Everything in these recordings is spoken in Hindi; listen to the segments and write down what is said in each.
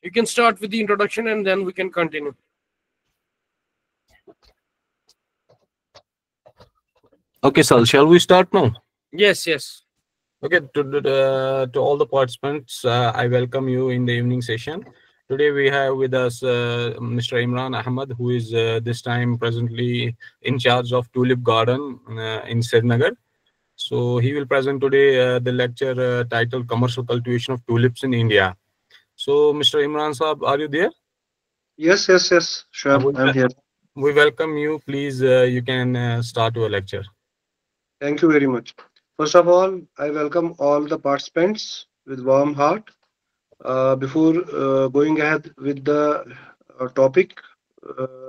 You can start with the introduction and then we can continue. Okay, Sal, shall we start now? Yes, yes. Okay, to all the participants, I welcome you in the evening session. Today we have with us Mr. Imran Ahmad, who is this time presently in charge of Tulip Garden in Srinagar. So he will present today the lecture titled Commercial Cultivation of Tulips in India. So, Mr. Imran Saab, are you there? Yes. Uh, Sure, we, I'm here. we welcome you. Please, you can start your lecture. Thank you very much. First of all, I welcome all the participants with warm heart. Before going ahead with the topic,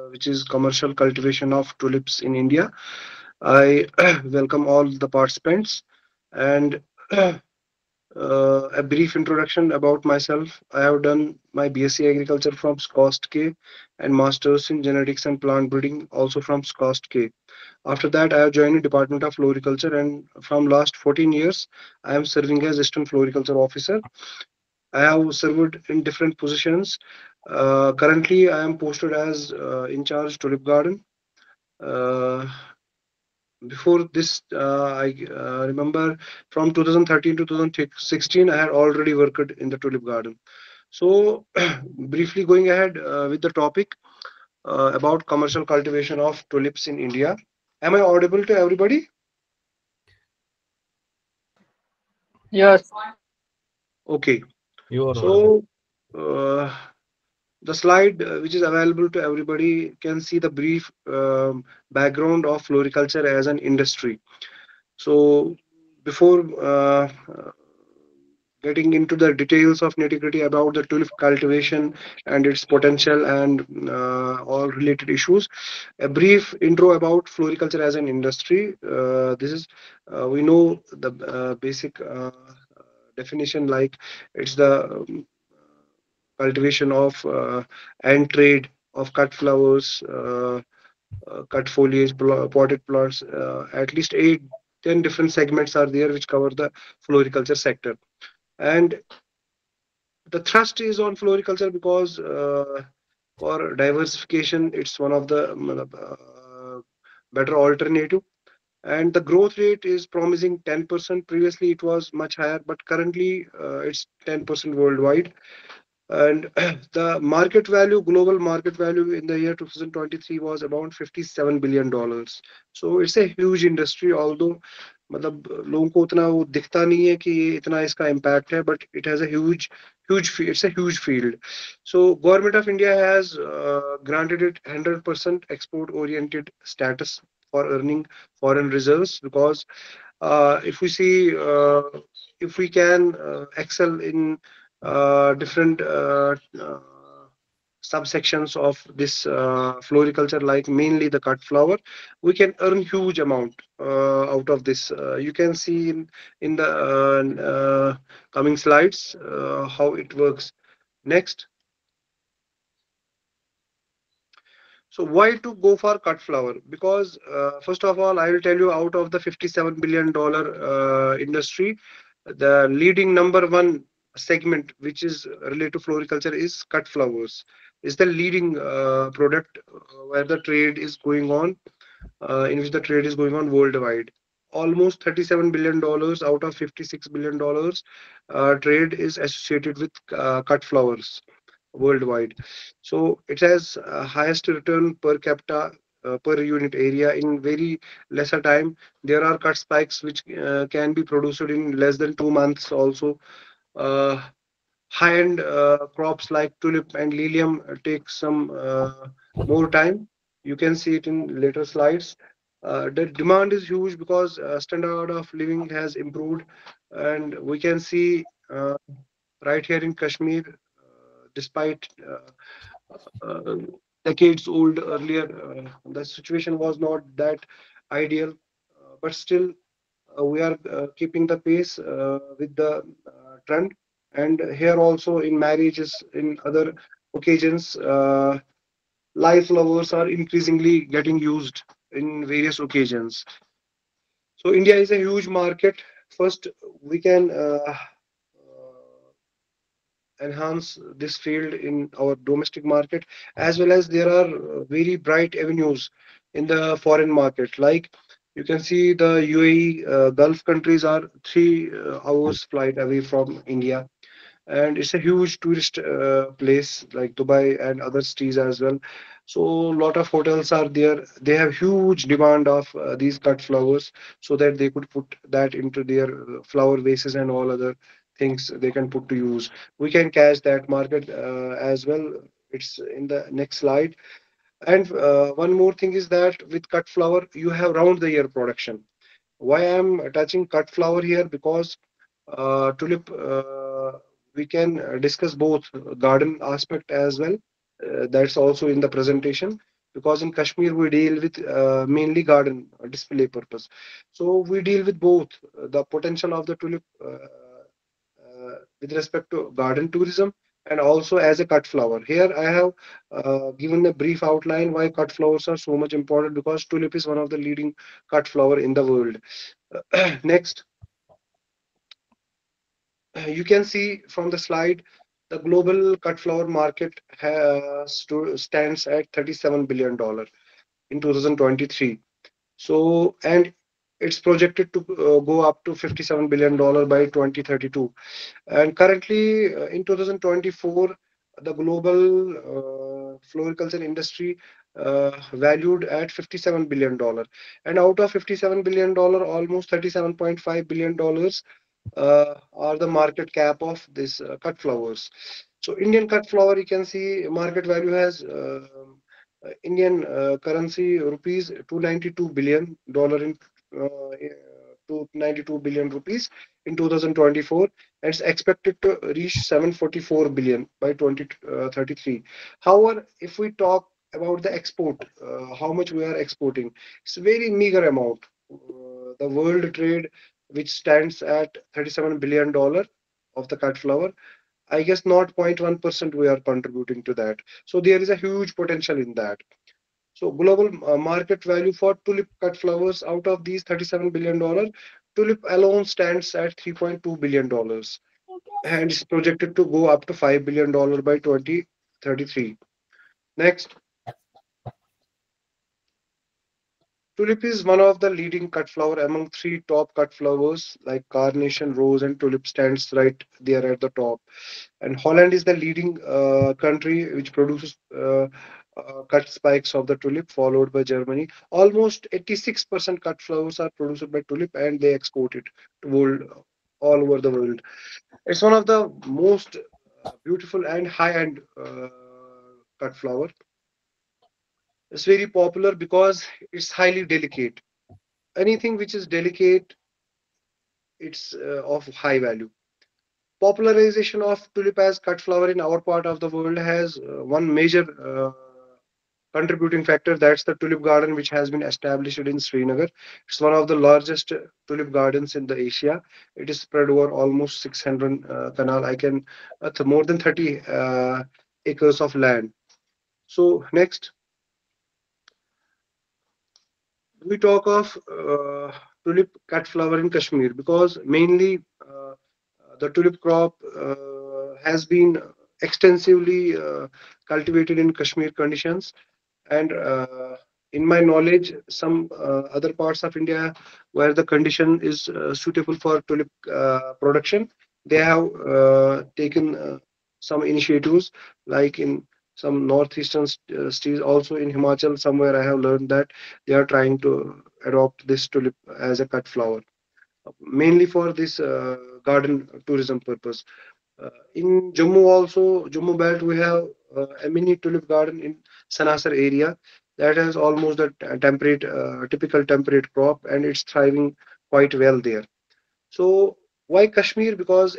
which is commercial cultivation of tulips in India, I welcome all the participants and a brief introduction about myself. I have done my BSc Agriculture from SCOST-K and Masters in Genetics and Plant Breeding also from SCOST-K. After that, I have joined the Department of Floriculture, and from last 14 years, I am serving as Assistant Floriculture Officer. I have served in different positions. Currently, I am posted as in charge Tulip Garden. Uh, Before this, I remember from 2013 to 2016, I had already worked in the Tulip Garden. So, briefly going ahead with the topic about commercial cultivation of tulips in India. Am I audible to everybody? Yes. Okay. You are audible. So, uh, the slide which is available to everybody can see the brief background of floriculture as an industry. So, before getting into the details of nitty-gritty about the tulip cultivation and its potential and all related issues, a brief intro about floriculture as an industry. This is we know the basic definition, like it's the cultivation of and trade of cut flowers, cut foliage, potted plants. At least 8, 10 different segments are there which cover the floriculture sector. And the thrust is on floriculture because for diversification, it's one of the better alternative. And the growth rate is promising 10%. Previously, it was much higher, but currently it's 10% worldwide. And the market value, global market value in the year 2023 was about $57 billion. So it's a huge industry, although मतलब लोगों को उतना वो दिखता नहीं है कि ये इतना इसका impact है, but it has a it's a huge field. So government of India has granted it 100% export oriented status for earning foreign reserves, because if we see if we can excel in different subsections of this floriculture, like mainly the cut flower, we can earn huge amount out of this. You can see in the coming slides how it works. Next. So why to go for cut flower? Because first of all, I will tell you, out of the $57 billion industry, the leading number one segment which is related to floriculture is cut flowers. Is the leading product where the trade is going on, in which the trade is going on worldwide. Almost $37 billion out of $56 billion trade is associated with cut flowers worldwide. So it has highest return per capita per unit area in very lesser time. There are cut spikes which can be produced in less than 2 months also. Uh, High-end crops like tulip and lilium take some more time. You can see it in later slides. The demand is huge because standard of living has improved, and we can see right here in Kashmir, despite uh, decades old earlier, the situation was not that ideal, but still we are keeping the pace with the trend. And here also, in marriages, in other occasions, live flowers are increasingly getting used in various occasions. So India is a huge market. First, we can enhance this field in our domestic market, as well as there are very bright avenues in the foreign market. Like you can see the UAE, Gulf countries are 3 hours flight away from India, and it's a huge tourist place like Dubai and other cities as well. So a lot of hotels are there. They have huge demand of these cut flowers, so that they could put that into their flower vases and all other things they can put to use. We can catch that market as well. It's in the next slide. And one more thing is that with cut flower, you have round the year production. Why I'm touching cut flower here? Because tulip, we can discuss both garden aspect as well. That's also in the presentation, because in Kashmir we deal with mainly garden display purpose. So we deal with both the potential of the tulip with respect to garden tourism and also as a cut flower. Here I have given a brief outline why cut flowers are so much important, because tulip is one of the leading cut flower in the world. Next, you can see from the slide the global cut flower market stands at $37 billion in 2023. So, and it's projected to go up to $57 billion by 2032. And currently, in 2024, the global floriculture industry valued at $57 billion. And out of $57 billion, almost $37.5 billion are the market cap of this cut flowers. So Indian cut flower, you can see market value has Indian currency rupees 292 billion dollar in 292 billion rupees in 2024, and it's expected to reach 744 billion by 2033. However, if we talk about the export, how much we are exporting, it's a very meager amount. The world trade, which stands at $37 billion of the cut flower, I guess not 0.1% we are contributing to that. So there is a huge potential in that. So global market value for tulip cut flowers, out of these $37 billion, tulip alone stands at $3.2 billion and is projected to go up to $5 billion by 2033. Next, tulip is one of the leading cut flower among 3 top cut flowers like carnation, rose, and tulip stands right there at the top. And Holland is the leading country which produces cut spikes of the tulip, followed by Germany. Almost 86% cut flowers are produced by tulip, and they export it to world, all over the world. It's one of the most beautiful and high-end cut flower. It's very popular because it's highly delicate. Anything which is delicate, it's of high value. Popularization of tulip as cut flower in our part of the world has one major contributing factor. That's the tulip garden, which has been established in Srinagar. It's one of the largest tulip gardens in the Asia. It is spread over almost 600 canal. I can more than 30 acres of land. So next, we talk of tulip cut flower in Kashmir, because mainly the tulip crop has been extensively cultivated in Kashmir conditions. And in my knowledge, some other parts of India where the condition is suitable for tulip production, they have taken some initiatives, like in some northeastern states, also in Himachal, somewhere I have learned that they are trying to adopt this tulip as a cut flower, mainly for this garden tourism purpose. In Jammu also, Jammu belt, we have a mini tulip garden in Sanasar area that has almost a temperate, typical temperate crop, and it's thriving quite well there. So why Kashmir? Because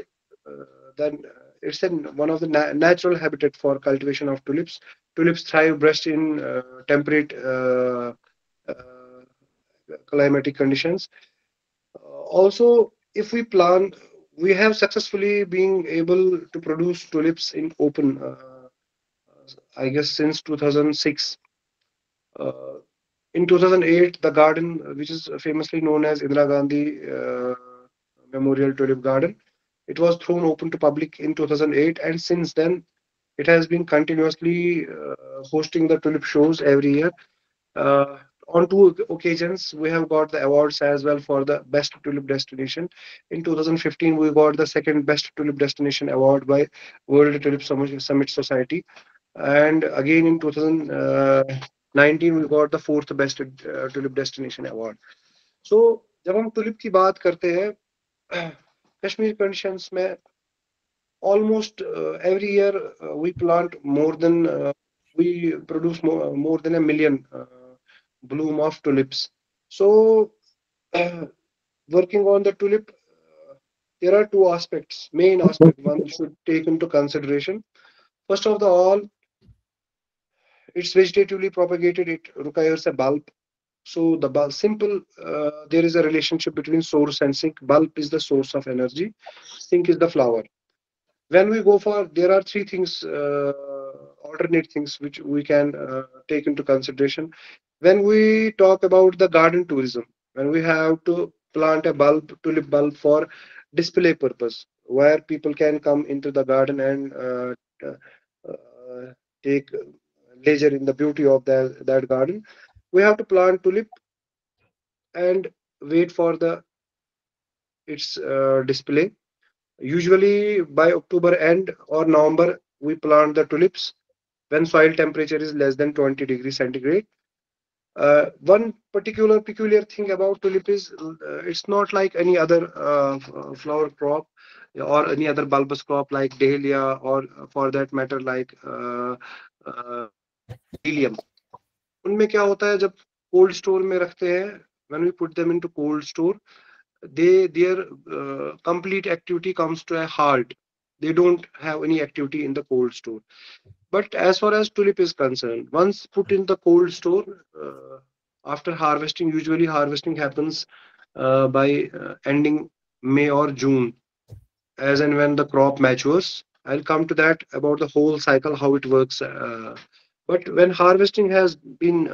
then it's one of the natural habitat for cultivation of tulips. Tulips thrive best in temperate uh, climatic conditions. Also, if we plant, we have successfully been able to produce tulips in open, I guess, since 2006. Uh, in 2008, the garden, which is famously known as Indira Gandhi Memorial Tulip Garden, It was thrown open to public in 2008, and since then it has been continuously hosting the tulip shows every year. Uh, on two occasions, we have got the awards as well for the best tulip destination. In 2015, we got the second best tulip destination award by World Tulip Summit Society, and again in 2019 we got the fourth best tulip destination award. So जब हम tulip की बात करते हैं कश्मीर conditions में almost every year we plant more than we produce more than a million bloom of tulips. So working on the tulip, there are two aspects, main aspect one should take into consideration. First of all, it's vegetatively propagated, it requires a bulb. So the bulb, simple, there is a relationship between source and sink. Bulb is the source of energy, sink is the flower. When we go for, there are three things, alternate things which we can take into consideration. When we talk about the garden tourism, when we have to plant a bulb, tulip bulb for display purpose, where people can come into the garden and take leisure in the beauty of that garden, we have to plant tulip and wait for the its display. Usually by October end or November, we plant the tulips when soil temperature is less than 20 degrees centigrade. One particular peculiar thing about tulip is it's not like any other flower crop or any other bulbous crop like dahlia or for that matter like uh, helium. उनमें क्या होता है जब cold store में रखते हैं, when we put them into cold store, their complete activity comes to a halt. They don't have any activity in the cold store. But as far as tulip is concerned, once put in the cold store, after harvesting, usually harvesting happens by ending May or June, as and when the crop matures. I'll come to that about the whole cycle, how it works. But when harvesting has been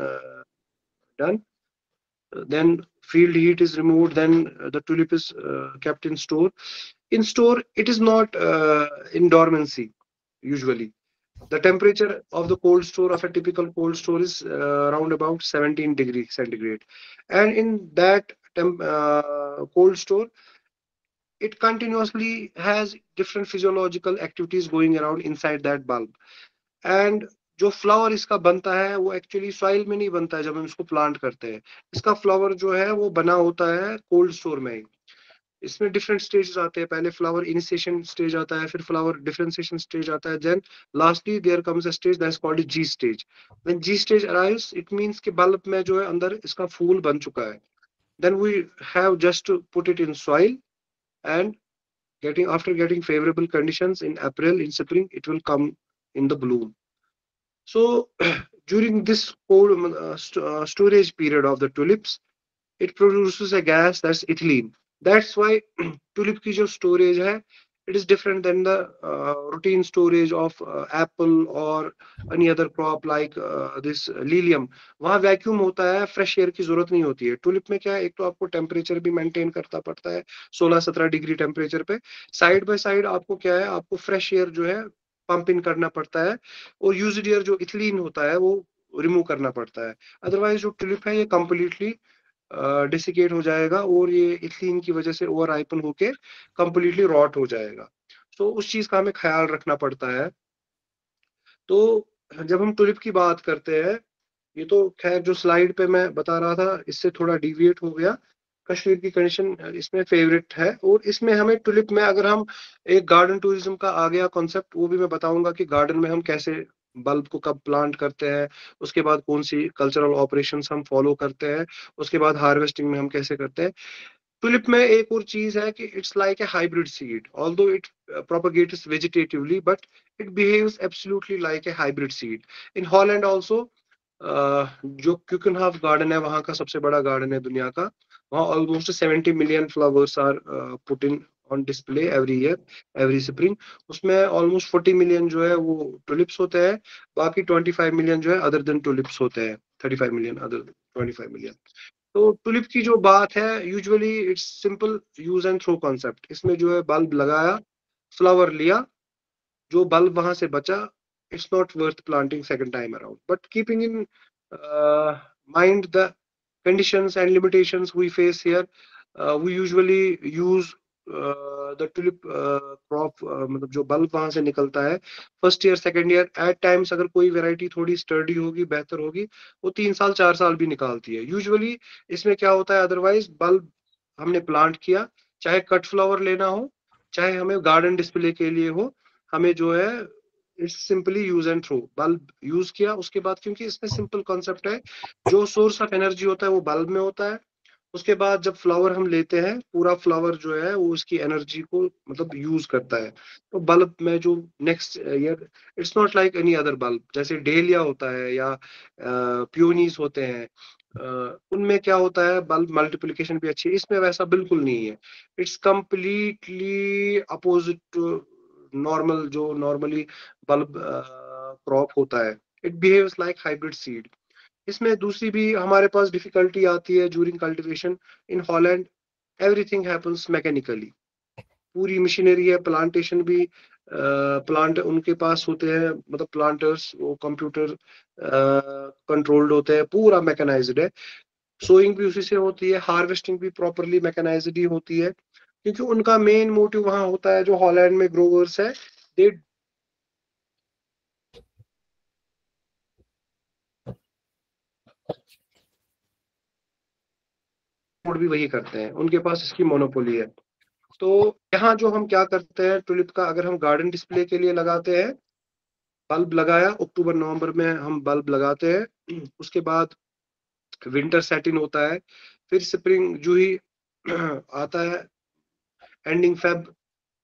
done, then field heat is removed, then the tulip is kept in store. In store, it is not in dormancy usually. The temperature of the cold store of a typical cold store is around about 17 degrees centigrade, and in that cold store, it continuously has different physiological activities going around inside that bulb. And जो फ्लावर इसका बनता है वो एक्चुअली सॉइल में नहीं बनता है जब हम इसको प्लांट करते हैं. इसका फ्लावर जो है वो बना होता है कोल्ड स्टोर में. इसमें डिफरेंट स्टेजेस आते हैं. पहले फ्लावर इनिशिएशन स्टेज आता है, फिर फ्लावर डिफरेंशिएशन स्टेज आता है, then lastly there comes a stage that is called G stage. When G stage arrives, it means कि बल्ब में जो है अंदर इसका फूल बन चुका है. Then we have just to put it in soil and after getting favorable conditions in April, in spring, it will come in the bloom. So during this cold storage period of the tulips, it produces a gas that's ethylene. That's why tulip ki jo storage hai, it is different than the routine storage of apple or any other crop like this lilium. वहाँ वैक्यूम होता है, फ्रेश एयर की जरूरत नहीं होती है. टुलिप में क्या है, एक तो आपको टेम्परेचर भी मेंटेन करना पड़ता है 16-17 डिग्री टेम्परेचर पे. साइड बाय साइड आपको क्या है, आपको फ्रेश एयर जो है पंप इन करना पड़ता है, और यूज्ड एयर जो इथिलीन होता है वो रिमूव करना पड़ता है. अदरवाइज जो टुलिप है ये कंप्लीटली डिसिकेट हो जाएगा और ये इथिलीन की वजह से ओवर राइपन होके कंप्लीटली रॉट हो जाएगा. तो उस चीज का हमें ख्याल रखना पड़ता है. तो जब हम टुलिप की बात करते हैं, ये तो खैर जो स्लाइड पे मैं बता रहा था इससे थोड़ा डिविएट हो गया. कश्मीर की कंडीशन इसमें फेवरेट है, और इसमें हमें टुलिप में अगर हम एक गार्डन टूरिज्म का आ गया कॉन्सेप्ट, वो भी मैं बताऊंगा कि गार्डन में हम कैसे बल्ब को कब प्लांट करते हैं, उसके बाद कौन सी कल्चरल ऑपरेशंस हम फॉलो करते हैं, उसके बाद हार्वेस्टिंग में हम कैसे करते हैं. टुलिप में एक और चीज है कि it's like a hybrid seed, although it propagates vegetatively, but it behaves absolutely like a hybrid seed. In Holland also, जो क्यूकनहाफ गार्डन है वहाँ का सबसे बड़ा गार्डन है दुनिया का, वहाँ almost 70 million flowers are put in on display every year, every spring. उसमें ऑलमोस्ट 40 मिलियन जो है वो टुलिप्स होते हैं, बाकी 25 मिलियन जो है अदर देन टुलिप्स होते हैं. 35 मिलियन अदर 25 मिलियन. तो टुलिप की जो बात है, usually it's simple use and throw concept. इसमें जो है बल्ब लगाया, फ्लावर लिया, जो बल्ब वहां से बचा, it's not worth planting second time around, but keeping in mind the conditions and limitations we face here, we usually use the tulip crop, मतलब जो बल्ब वहां से निकलता है first year second year, at times अगर कोई वैरायटी थोड़ी स्टर्डी होगी, बेहतर होगी, वो 3 साल 4 साल भी निकालती है यूजुअली। इसमें क्या होता है, अदरवाइज बल्ब हमने प्लांट किया, चाहे कट फ्लावर लेना हो, चाहे हमें गार्डन डिस्प्ले के लिए हो, हमें जो है it's simply use and throw. Bulb use किया, उसके बाद क्योंकि इसमें सिंपल कॉन्सेप्ट है, जो सोर्स ऑफ एनर्जी होता है वो बल्ब में होता है, उसके बाद जब फ्लावर हम लेते हैं, पूरा फ्लावर जो है वो उसकी एनर्जी को मतलब यूज करता है। तो बल्ब में जो next year, it's not like any other bulb, जैसे डेलिया होता है या प्यूनीज होते हैं, उनमें क्या होता है, बल्ब मल्टीप्लिकेशन भी अच्छी है, इसमें वैसा बिल्कुल नहीं है। It's completely opposite to normal, जो नॉर्मली बल्ब क्रॉप होता है। It behaves like hybrid seed. इसमें दूसरी भी हमारे पास डिफिकल्टी आती है during cultivation. In Holland everything happens mechanically, पूरी मशीनरी है, प्लांटेशन भी प्लांट उनके पास होते हैं, मतलब प्लांटर्स वो कंप्यूटर कंट्रोल्ड होते हैं, पूरा मैकेनाइज्ड है। सोइंग भी उसी से होती है, हार्वेस्टिंग भी प्रॉपरली मैकेनाइज्ड ही होती है, क्योंकि उनका मेन मोटिव वहां होता है, जो हॉलैंड में ग्रोवर्स है, दे भी वही करते हैं, उनके पास इसकी मोनोपोली है। तो यहाँ जो हम क्या करते हैं, टुलिप का अगर हम गार्डन डिस्प्ले के लिए लगाते हैं, बल्ब लगाया, अक्टूबर नवंबर में हम बल्ब लगाते हैं, उसके बाद विंटर सेट इन होता है, फिर स्प्रिंग जो ही आता है, ending Feb,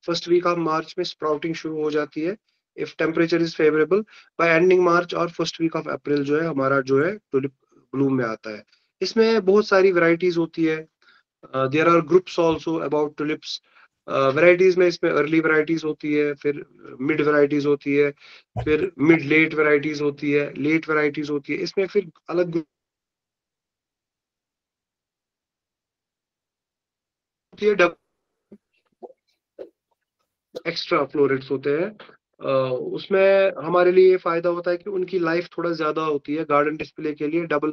first week of March में स्प्राउटिंग शुरू हो जाती है, if temperature is favourable. By ending March और फर्स्ट वीक ऑफ अप्रैल जो है हमारा जो है टुलिप ब्लूम में आता है। इसमें बहुत सारी वैरायटीज होती है, there are groups also about tulips. Varieties में इसमें अर्ली वैरायटीज होती है, फिर मिड वैरायटीज होती है, फिर मिड लेट वैरायटीज होती है, लेट वैरायटीज होती है, इसमें फिर अलग होती है, एक्स्ट्रा फ्लोरेट्स होते हैं। उसमें हमारे लिए ये फायदा होता है कि उनकी लाइफ थोड़ा ज्यादा होती है, गार्डन डिस्प्ले के लिए double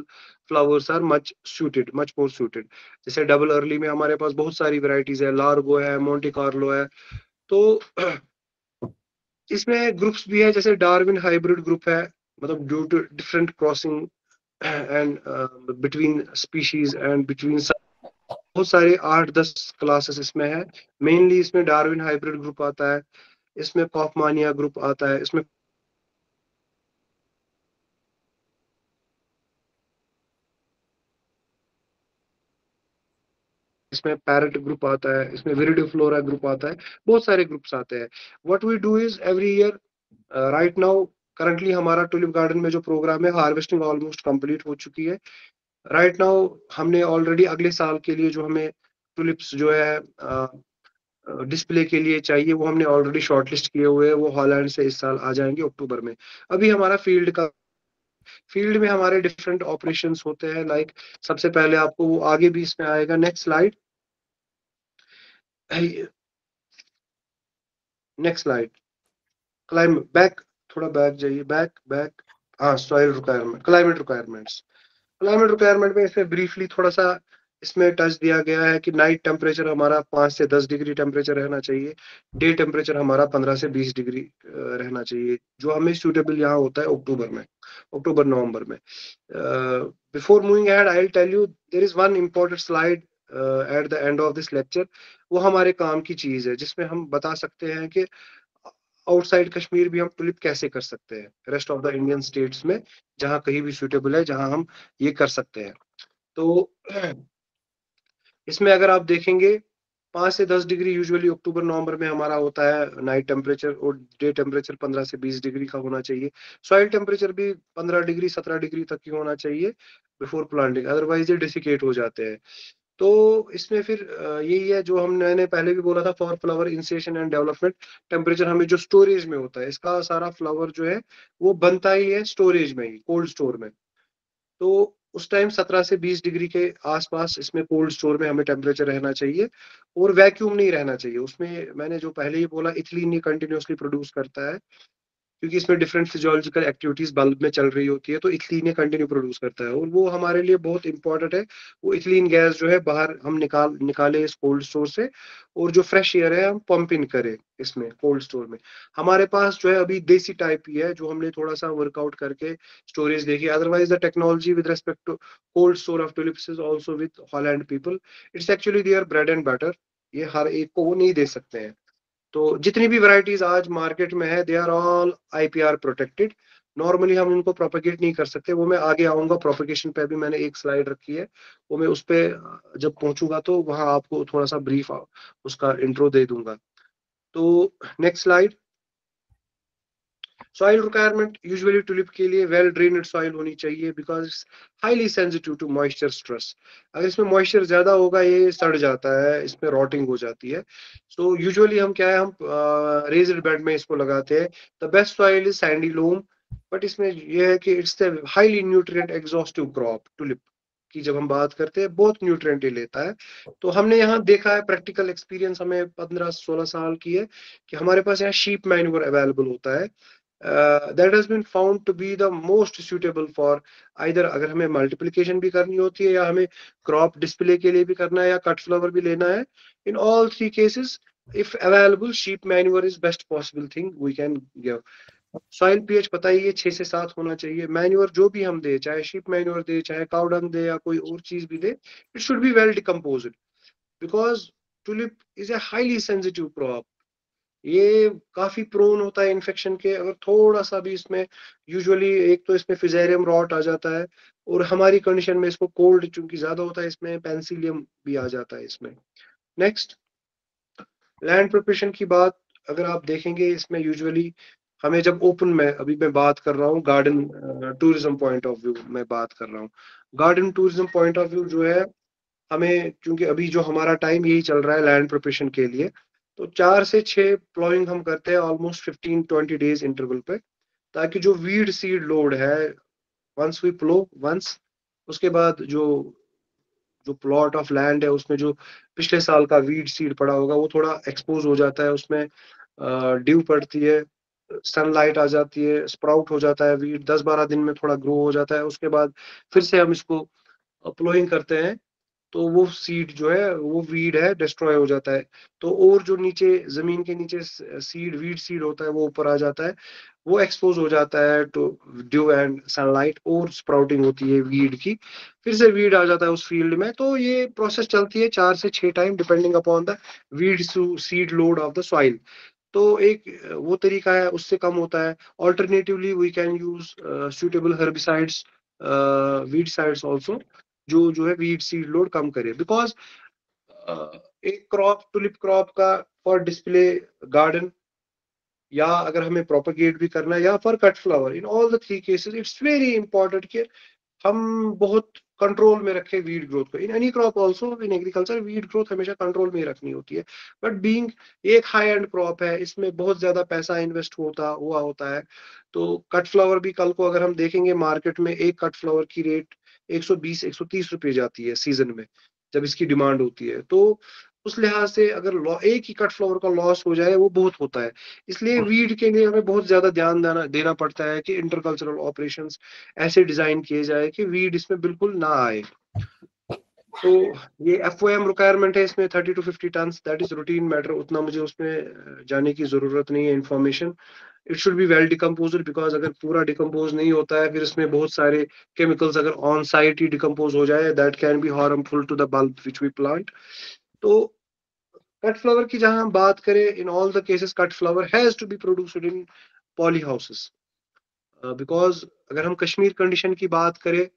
flowers are much suited, much more suited. जैसे डबल अर्ली में हमारे पास बहुत सारी वैरायटीज है, लार्गो है, मोंटे कार्लो है। तो इसमें ग्रुप्स भी है, जैसे डार्विन हाइब्रिड ग्रुप है, मतलब due to different crossing and between species and between, बहुत सारे 8-10 क्लासेस इसमें है। मेनली इसमें डार्विन हाइब्रिड ग्रुप आता है, इसमें कॉफमानिया ग्रुप आता है, इसमें पैरेट ग्रुप आता है, इसमें विरिडिफ्लोरा ग्रुप आता है, बहुत सारे ग्रुप्स आते हैं। What we do is every year, right now currently हमारा टुलिप गार्डन में जो प्रोग्राम है, हार्वेस्टिंग ऑलमोस्ट कंप्लीट हो चुकी है। राइट नाउ हमने ऑलरेडी अगले साल के लिए जो हमें टुलिप्स जो है डिस्प्ले के लिए चाहिए, वो हमने ऑलरेडी शॉर्टलिस्ट किए हुए हैं, वो हॉलैंड से इस साल आ जाएंगे अक्टूबर में। अभी हमारा फील्ड में हमारे डिफरेंट ऑपरेशंस होते हैं, लाइक सबसे पहले आपको वो आगे भी इसमें आएगा, next slide, next slide, climb back, थोड़ा बैक जाइए, बैक बैक, हाँ, सॉइल रिक्वायरमेंट, क्लाइमेट रिक्वायरमेंट में इसमें ब्रीफली थोड़ा सा इसमें टच दिया गया है कि नाइट टेम्परेचर हमारा 5 से 10 डिग्री टेम्परेचर रहना चाहिए, डे टेम्परेचर हमारा 15 से 20 डिग्री रहना चाहिए, जो हमें सूटेबल यहाँ होता है अक्टूबर में, अक्टूबर नवंबर में। Before moving ahead, I will tell you there is one important slide at the end of this lecture. वो हमारे काम की चीज है, जिसमें हम बता सकते हैं कि आउटसाइड कश्मीर भी हम टुलिप कैसे कर सकते हैं, rest of the Indian states में जहाँ कहीं भी सूटेबल है, जहाँ हम ये कर सकते हैं। तो इसमें अगर आप देखेंगे, 5 से 10 डिग्री यूजुअली अक्टूबर नवंबर में हमारा होता है नाइट टेम्परेचर, और डे टेम्परेचर 15 से 20 डिग्री का होना चाहिए। सॉइल टेम्परेचर भी 15 डिग्री 17 डिग्री तक ही होना चाहिए बिफोर प्लांटिंग, अदरवाइज ये डिसिकेट हो जाते हैं। तो इसमें फिर यही है जो मैंने पहले भी बोला था, for flower incision and development, temperature हमें जो स्टोरेज में होता है, इसका सारा फ्लावर जो है वो बनता ही है स्टोरेज में ही, कोल्ड स्टोर में। तो उस टाइम 17 से 20 डिग्री के आसपास इसमें कोल्ड स्टोर में हमें टेम्परेचर रहना चाहिए और वैक्यूम नहीं रहना चाहिए उसमें। मैंने जो पहले ही बोला, इथिलीन ये कंटिन्यूअसली प्रोड्यूस करता है, क्योंकि इसमें डिफरेंट फिजियोलॉजिकल एक्टिविटीज बल्ब में चल रही होती है, तो इथिलीन ये कंटिन्यू प्रोड्यूस करता है और वो हमारे लिए बहुत इंपॉर्टेंट है। वो इथिलीन गैस जो है बाहर हम निकाले इस कोल्ड स्टोर से, और जो फ्रेश एयर है हम पंप इन करें इसमें कोल्ड स्टोर में। हमारे पास जो है अभी देसी टाइप ही है, जो हमने थोड़ा सा वर्कआउट करके स्टोरेज देखी। Otherwise the technology with respect to cold store of tulips is also with Holland people, it's actually their bread and butter. ये हर एक को वो नहीं दे सकते हैं। तो जितनी भी वैरायटीज आज मार्केट में है, they are all IPR protected. Normally हम उनको प्रोपेगेट नहीं कर सकते, वो मैं आगे आऊंगा। प्रोपेगेशन पे भी मैंने एक स्लाइड रखी है, वो मैं उस पे जब पहुंचूंगा तो वहां आपको थोड़ा सा ब्रीफ उसका इंट्रो दे दूंगा। तो next slide. Soil requirement usually tulip के लिए वेल ड्रेन्ड सॉइल होनी चाहिए, because highly sensitive to moisture stress. अगर इसमें मॉइस्चर ज्यादा होगा ये सड़ जाता है, इसमें रॉटिंग हो जाती है। सो यूजुअली हम क्या है, हम रेज्ड बेड में इसको लगाते हैं। The best soil is sandy loam, but इसमें यह है कि it's the highly nutrient exhaustive crop. Tulip की जब हम बात करते हैं, बहुत न्यूट्रिएंट लेता है। तो हमने यहाँ देखा है, प्रैक्टिकल एक्सपीरियंस हमें 15-16 साल की है, कि हमारे पास यहाँ शीप मैन्योर अवेलेबल होता है। that has been found to be the most suitable for either, अगर हमें मल्टीप्लिकेशन भी करनी होती है या हमें क्रॉप डिस्प्ले के लिए भी करना है या कट फ्लावर भी लेना है, in all three cases if available sheep manure is best possible thing we can give. Soil pH पता ही है 6 से 7 होना चाहिए। मैन्योर जो भी हम दे, चाहे शीप मैन्योर दे, चाहे काउ डंग दे, या कोई और चीज भी दे, it should be well decomposed, because tulip is a highly sensitive crop. ये काफी प्रोन होता है इन्फेक्शन के, अगर थोड़ा सा भी इसमें, यूजुअली एक तो इसमें फिजेरियम रॉट आ जाता है, और हमारी कंडीशन में इसको कोल्ड चूंकि ज्यादा होता है, इसमें पेंसिलियम भी आ जाता है इसमें। नेक्स्ट, लैंड प्रिपरेशन की बात अगर आप देखेंगे, इसमें यूजुअली हमें जब ओपन में, अभी मैं बात कर रहा हूँ garden tourism point of view में बात कर रहा हूँ। Garden tourism point of view जो है, हमें क्योंकि अभी जो हमारा टाइम यही चल रहा है लैंड प्रिपरेशन के लिए, तो 4 से 6 प्लॉइंग हम करते हैं ऑलमोस्ट 15-20 डेज इंटरवल पे, ताकि जो वीड सीड लोड है, वंस वी प्लो वंस, उसके बाद जो जो प्लॉट ऑफ लैंड है उसमें जो पिछले साल का वीड सीड पड़ा होगा वो थोड़ा एक्सपोज हो जाता है, उसमें ड्यू पड़ती है, सनलाइट आ जाती है, स्प्राउट हो जाता है वीड, 10-12 दिन में थोड़ा ग्रो हो जाता है। उसके बाद फिर से हम इसको प्लोइंग करते हैं, तो वो सीड जो है, वो वीड है, डिस्ट्रॉय हो जाता है। तो और जो नीचे जमीन के नीचे सीड, वीड सीड होता है, वो ऊपर आ जाता है, वो एक्सपोज हो जाता है टू ड्यू एंड सनलाइट, और स्प्राउटिंग होती है वीड की, फिर से वीड आ जाता है उस फील्ड में। तो ये प्रोसेस चलती है 4 से 6 time, depending upon the weed seed load of the soil. तो एक वो तरीका है, उससे कम होता है। Alternatively we can use suitable herbicides, weedicides also, जो है वीड सीड लोड कम करे, बिकॉज एक क्रॉप, टुलिप क्रॉप का फॉर डिस्प्ले गार्डन, या अगर हमें प्रोपेगेट भी करना है, या for cut flower, in all the 3 cases it's very important कि हम बहुत कंट्रोल में रखें वीड ग्रोथ को। In any crop also, in agriculture weed growth हमेशा कंट्रोल में ही रखनी होती है। बट बीइंग एक हाई एंड क्रॉप है, इसमें बहुत ज्यादा पैसा इन्वेस्ट होता है। तो कट फ्लावर भी कल को अगर हम देखेंगे मार्केट में, एक कट फ्लावर की रेट 120-130 रुपए जाती है सीजन में, जब इसकी डिमांड होती है। तो उस लिहाज से अगर एक ही कट फ्लावर का लॉस हो जाए, वो बहुत होता है। इसलिए वीड के लिए हमें बहुत ज्यादा ध्यान देना पड़ता है कि इंटरकल्चरल ऑपरेशंस ऐसे डिजाइन किए जाए कि वीड इसमें बिल्कुल ना आए। तो ये FOM रिक्वायरमेंट है इसमें 30-50 ton, that is routine matter, उतना मुझे उसमें जाने की जरूरत नहीं है information. It should be well decomposed, because अगर पूरा डिकम्पोज नहीं होता है, फिर इसमें बहुत सारे केमिकल्स अगर ऑन साइट ही डिकम्पोज हो जाए, that can be harmful to the bulb which we plant. तो कट फ्लावर की जहां हम बात करें, in all the cases cut flower has to be produced in poly houses, because अगर हम कश्मीर कंडीशन की बात करें,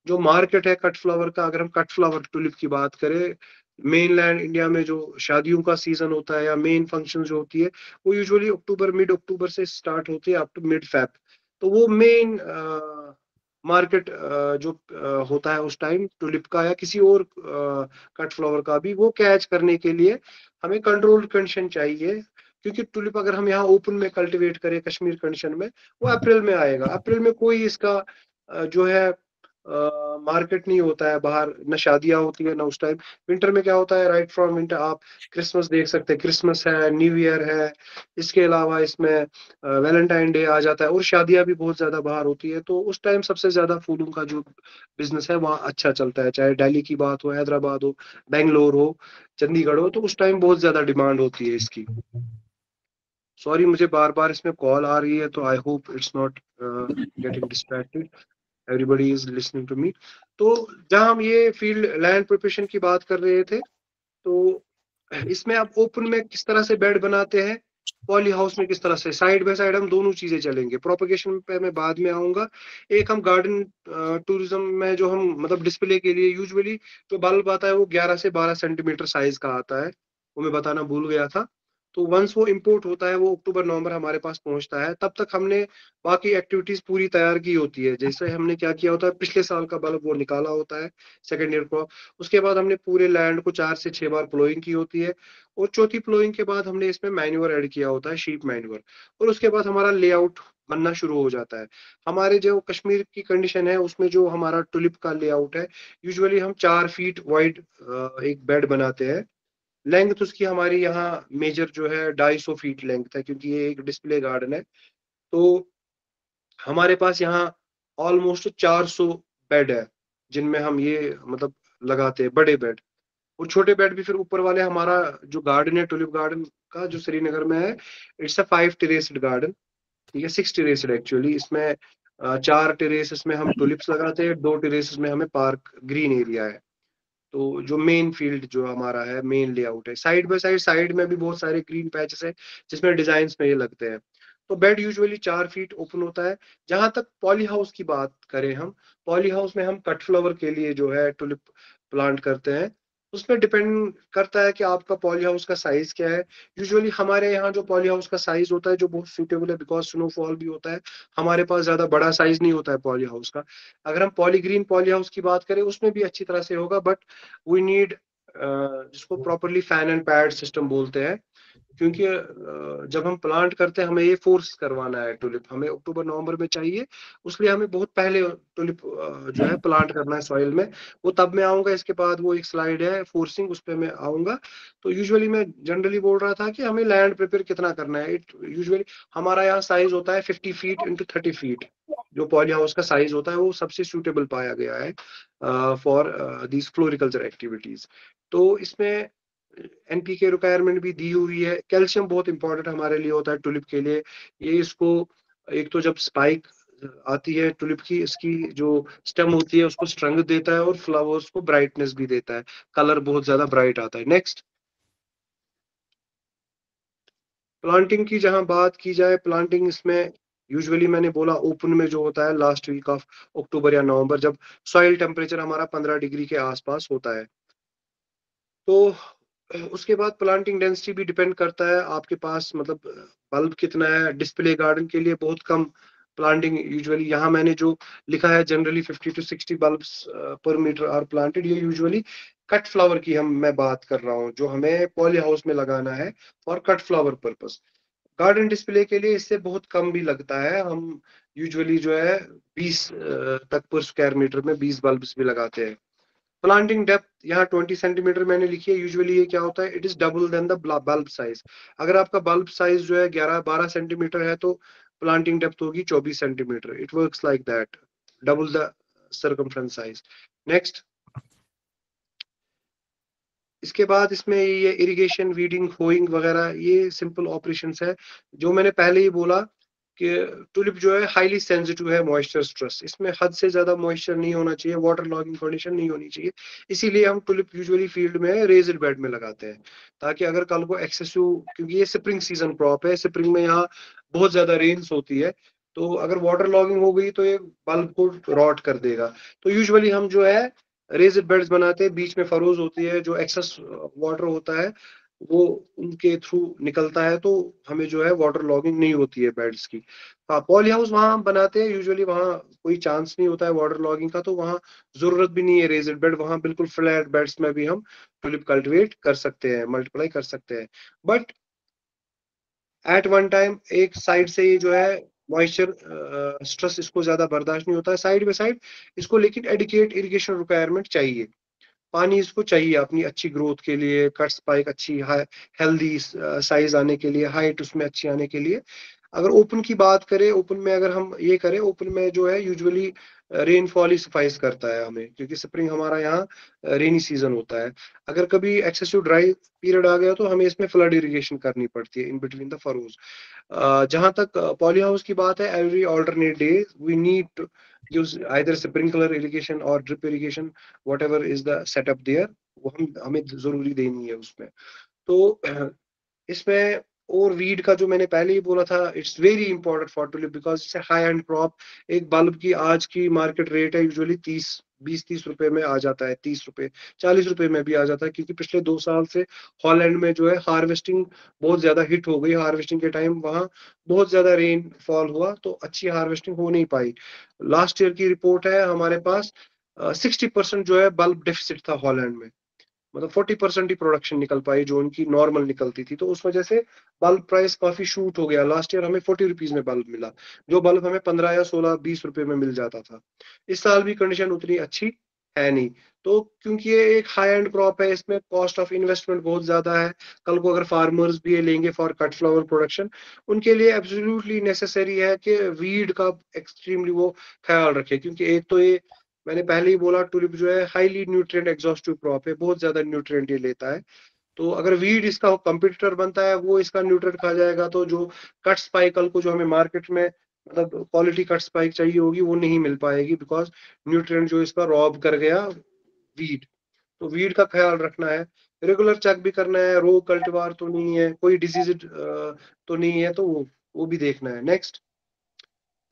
जो मार्केट है कट फ्लावर का, अगर हम कट फ्लावर टुलिप की बात करें, मेनलैंड इंडिया में जो शादियों का सीजन होता है या मेन फंक्शन जो होती है, वो यूजुअली मिड अक्टूबर से स्टार्ट होती है अप टू मिड फेब। तो वो मेन मार्केट जो होता है उस टाइम टुलिप का या किसी और कट फ्लावर का भी, वो कैच करने के लिए हमें कंट्रोल कंडीशन चाहिए। क्योंकि टुलिप अगर हम यहाँ ओपन में कल्टीवेट करें कश्मीर कंडीशन में, वो अप्रैल में आएगा। अप्रैल में कोई इसका जो है मार्केट नहीं होता है बाहर, न शादियां होती है ना उस टाइम। विंटर में क्या होता है, राइट फ्रॉम विंटर आप क्रिसमस देख सकते हैं, क्रिसमस है, न्यू ईयर है, इसके अलावा इसमें वैलेंटाइन डे आ जाता है और शादियां भी बहुत ज्यादा बाहर होती है। तो उस टाइम सबसे ज्यादा फूलों का जो बिजनेस है वहाँ अच्छा चलता है, चाहे दिल्ली की बात हो, हैदराबाद हो, बेंगलोर हो, चंडीगढ़ हो, तो उस टाइम बहुत ज्यादा डिमांड होती है इसकी। सॉरी, मुझे बार बार इसमें कॉल आ रही है, तो I hope it's not getting distracted, everybody is listening to me. तो जहां हम ये फील्ड लैंड प्रिपरेशन की बात कर रहे थे, तो इसमें आप ओपन में किस तरह से बेड बनाते हैं, पॉली हाउस में किस तरह से, साइड बाय साइड हम दोनों चीजें चलेंगे। प्रोपगेशन पे मैं बाद में आऊंगा। एक हम गार्डन टूरिज्म में जो हम मतलब डिस्प्ले के लिए यूजुअली जो बल्ब आता है वो 11 से 12 सेंटीमीटर साइज का आता है, वो मैं बताना भूल गया था। तो वंस वो इंपोर्ट होता है, वो अक्टूबर नवंबर हमारे पास पहुंचता है, तब तक हमने बाकी एक्टिविटीज पूरी तैयार की होती है। जैसे हमने क्या किया होता है, पिछले साल का बल्ब वो निकाला होता है, सेकेंड ईयर क्रॉप। उसके बाद हमने पूरे लैंड को 4 से 6 बार प्लोइंग की होती है, और चौथी प्लोइंग के बाद हमने इसमें मैन्योर ऐड किया होता है, शीप मैन्योर। और उसके बाद हमारा लेआउट बनना शुरू हो जाता है। हमारे जो कश्मीर की कंडीशन है उसमें जो हमारा टुलिप का लेआउट है, यूजुअली हम 4 फीट वाइड एक बेड बनाते हैं। लेंथ उसकी हमारी यहाँ मेजर जो है 250 फीट लेंथ है, क्योंकि ये एक डिस्प्ले गार्डन है। तो हमारे पास यहाँ ऑलमोस्ट 400 बेड है, जिनमें हम ये मतलब लगाते हैं बड़े बेड। और छोटे बेड भी फिर ऊपर वाले, हमारा जो गार्डन है टुलिप गार्डन का जो श्रीनगर में है, इट्स अ 5 टेरेस्ड गार्डन, ठीक है, 6 टेरेस्ड एक्चुअली। इसमें 4 टेरेस में हम टुलिप्स लगाते हैं, 2 टेरेस में हमें पार्क ग्रीन एरिया है। तो जो मेन फील्ड जो हमारा है, मेन लेआउट है, साइड बाय साइड, साइड में भी बहुत सारे ग्रीन पैचेस है जिसमें डिजाइन में ये लगते हैं। तो बेड यूजुअली 4 फीट ओपन होता है। जहां तक पॉली हाउस की बात करें, हम पॉली हाउस में हम कट फ्लावर के लिए जो है टुलिप प्लांट करते हैं। उसमें डिपेंड करता है कि आपका पॉली हाउस का साइज क्या है। यूजुअली हमारे यहाँ जो पॉली हाउस का साइज होता है, जो बहुत सूटेबल है, बिकॉज स्नोफॉल भी होता है, हमारे पास ज्यादा बड़ा साइज नहीं होता है पॉली हाउस का। अगर हम पॉलीग्रीन पॉली हाउस की बात करें, उसमें भी अच्छी तरह से होगा, बट वी नीड जिसको properly fan and pad system बोलते हैं। क्योंकि जब हम प्लांट करते हैं, हमें ये फोर्स करवाना है टुलिप, हमें अक्टूबर नवंबर में चाहिए, उसलिए हमें बहुत पहले टुलिप जो है प्लांट करना है सॉइल में। वो तब मैं आऊंगा, इसके बाद वो एक स्लाइड है फोर्सिंग, उस पर मैं आऊंगा। तो यूजुअली मैं जनरली बोल रहा था कि हमें लैंड प्रिपेयर कितना करना है। इट यूजुअली हमारा यहाँ साइज होता है 50 फीट इंटू 30 फीट। जो पॉली हाउस का साइज होता है वो सबसे सूटेबल पाया गया है फॉर दीज फ्लोरिकल्चर एक्टिविटीज। तो इसमें एनपीके रिक्वायरमेंट भी दी हुई है। कैल्शियम बहुत इंपॉर्टेंट हमारे लिए होता है टुलिप के लिए। ये इसको एक तो जब स्पाइक आती है टुलिप की, इसकी जो स्टेम होती है उसको स्ट्रेंथ देता है, और फ्लावर्स को ब्राइटनेस भी देता है, कलर बहुत ज्यादा ब्राइट आता है। नेक्स्ट, प्लांटिंग की जहां बात की जाए, प्लांटिंग इसमें यूजुअली मैंने बोला ओपन में जो होता है लास्ट वीक ऑफ अक्टूबर या नवंबर, जब सॉइल टेम्परेचर हमारा 15 डिग्री के आसपास होता है। तो उसके बाद प्लांटिंग डेंसिटी भी डिपेंड करता है आपके पास मतलब बल्ब कितना है। डिस्प्ले गार्डन के लिए बहुत कम प्लांटिंग यूजुअली, यहाँ मैंने जो लिखा है जनरली 50 to 60 बल्ब्स पर मीटर आर प्लांटेड। ये यूजुअली कट फ्लावर की मैं बात कर रहा हूँ, जो हमें पॉली हाउस में लगाना है for cut flower purpose. Garden display के लिए इससे बहुत कम भी लगता है। हम यूजुअली जो है 20 तक पर स्क्वायर मीटर में 20 बल्ब्स भी लगाते हैं। प्लांटिंग डेप्थ यहाँ 20 सेंटीमीटर मैंने लिखी है। यूजुअली ये क्या होता है, it is double than the bulb size. अगर आपका बल्ब साइज जो है 11-12 सेंटीमीटर है, तो प्लांटिंग डेप्थ होगी 24 centimetre. It works like that, double the circumference size. Next, इसके बाद इसमें ये इरिगेशन, वीडिंग, होइंग वगैरह ये सिंपल ऑपरेशंस है। जो मैंने पहले ही बोला कि टुलिप जो है हाईली सेंसिटिव है मॉइस्चर स्ट्रेस, इसमें हद से ज्यादा मॉइस्चर नहीं होना चाहिए, वाटर लॉगिंग कंडीशन नहीं होनी चाहिए। इसीलिए हम टुलिप यूजुअली फील्ड में रेज्ड बेड में लगाते हैं, ताकि अगर कल को एक्सेसिव, क्योंकि ये स्प्रिंग सीजन क्रॉप है, स्प्रिंग में यहाँ बहुत ज्यादा रेन्स होती है, तो अगर वाटर लॉगिंग हो गई तो ये बल्ब को रॉट कर देगा। तो यूजुअली हम जो है रेज्ड बेड्स बनाते हैं, बीच में फरोज होती है, जो एक्सेस वाटर होता है वो उनके थ्रू निकलता है, तो हमें जो है वाटर लॉगिंग नहीं होती है बेड्स की। हाँ, पॉली हाउस वहां हम बनाते हैं, यूजुअली वहाँ कोई चांस नहीं होता है वाटर लॉगिंग का, तो वहाँ जरूरत भी नहीं है रेज्ड बेड। वहाँ बिल्कुल फ्लैट बेड्स में भी हम टुलिप कल्टिवेट कर सकते हैं, मल्टीप्लाई कर सकते हैं। बट एट वन टाइम एक साइड से ये जो है मॉइस्चर स्ट्रेस इसको ज्यादा बर्दाश्त नहीं होता है साइड बाय साइड इसको, लेकिन एडिकेट इरिगेशन रिक्वायरमेंट चाहिए, पानी इसको चाहिए अपनी अच्छी ग्रोथ के लिए, कट स्पाइक अच्छी हेल्दी साइज आने के लिए, हाइट उसमें अच्छी आने के लिए। अगर ओपन की बात करें, ओपन में अगर हम ये करें, ओपन में जो है यूजुअली रेनफॉल ही सफाइस करता है हमें, क्योंकि स्प्रिंग हमारा यहाँ रेनी सीजन होता है। अगर कभी एक्सेसिव ड्राई पीरियड आ गया तो हमें इसमें फ्लड इरिगेशन करनी पड़ती है इन बिटवीन द फरोज। जहां तक पॉली हाउस की बात है, every alternate day we need to use either sprinkler irrigation or drip irrigation, whatever is the setup there, वो हमें जरूरी देनी है उसमें। तो इसमें और वीड का जो मैंने पहले ही बोला था, it's very important for tulip because it's high end crop. एक बल्ब की आज की मार्केट रेट है यूजुअली 20-30 रुपए में आ जाता है, 30 रुपए 40 रुपए में भी आ जाता है, क्योंकि पिछले 2 साल से हॉलैंड में जो है हार्वेस्टिंग बहुत ज्यादा हिट हो गई। हार्वेस्टिंग के टाइम वहां बहुत ज्यादा रेन फॉल हुआ तो अच्छी हार्वेस्टिंग हो नहीं पाई। लास्ट ईयर की रिपोर्ट है हमारे पास, 60% जो है बल्ब डेफिसिट था हॉलैंड में, मतलब 40% ही प्रोडक्शन निकल पाई जो उनकी नॉर्मल निकलती थी। तो उस वजह से बल्ब प्राइस काफी शूट हो गया। लास्ट ईयर हमें 40 रुपीज में बल्ब मिला, जो बल्ब हमें 15 या 16-20 रुपए में मिल जाता था। इस साल भी कंडीशन उतनी अच्छी है नहीं, तो क्योंकि ये एक हाई एंड क्रॉप है, इसमें कॉस्ट ऑफ इन्वेस्टमेंट बहुत ज्यादा है। कल को अगर फार्मर्स भी ये लेंगे फॉर कट फ्लावर प्रोडक्शन, उनके लिए एब्सोल्युटली नेसेसरी है कि वीड का एक्सट्रीमली वो ख्याल रखे, क्योंकि एक तो ये मैंने पहले ही बोला, टुलिप जो है हाईली न्यूट्रिएंट एग्जॉस्टिव क्रॉप है, बहुत ज्यादा न्यूट्रिएंट ये लेता है। तो अगर वीड इसका कंपटीटर बनता है, वो इसका न्यूट्रिएंट खा जाएगा, तो जो कट स्पाइक कल को जो हमें मार्केट में मतलब क्वालिटी कट स्पाइक चाहिए होगी वो नहीं मिल पाएगी, बिकॉज न्यूट्रिएंट जो इसका रॉब कर गया वीड। तो वीड का ख्याल रखना है, रेगुलर चेक भी करना है, रो कल्टीवार तो नहीं है, कोई डिजीज तो नहीं है, तो वो भी देखना है। नेक्स्ट,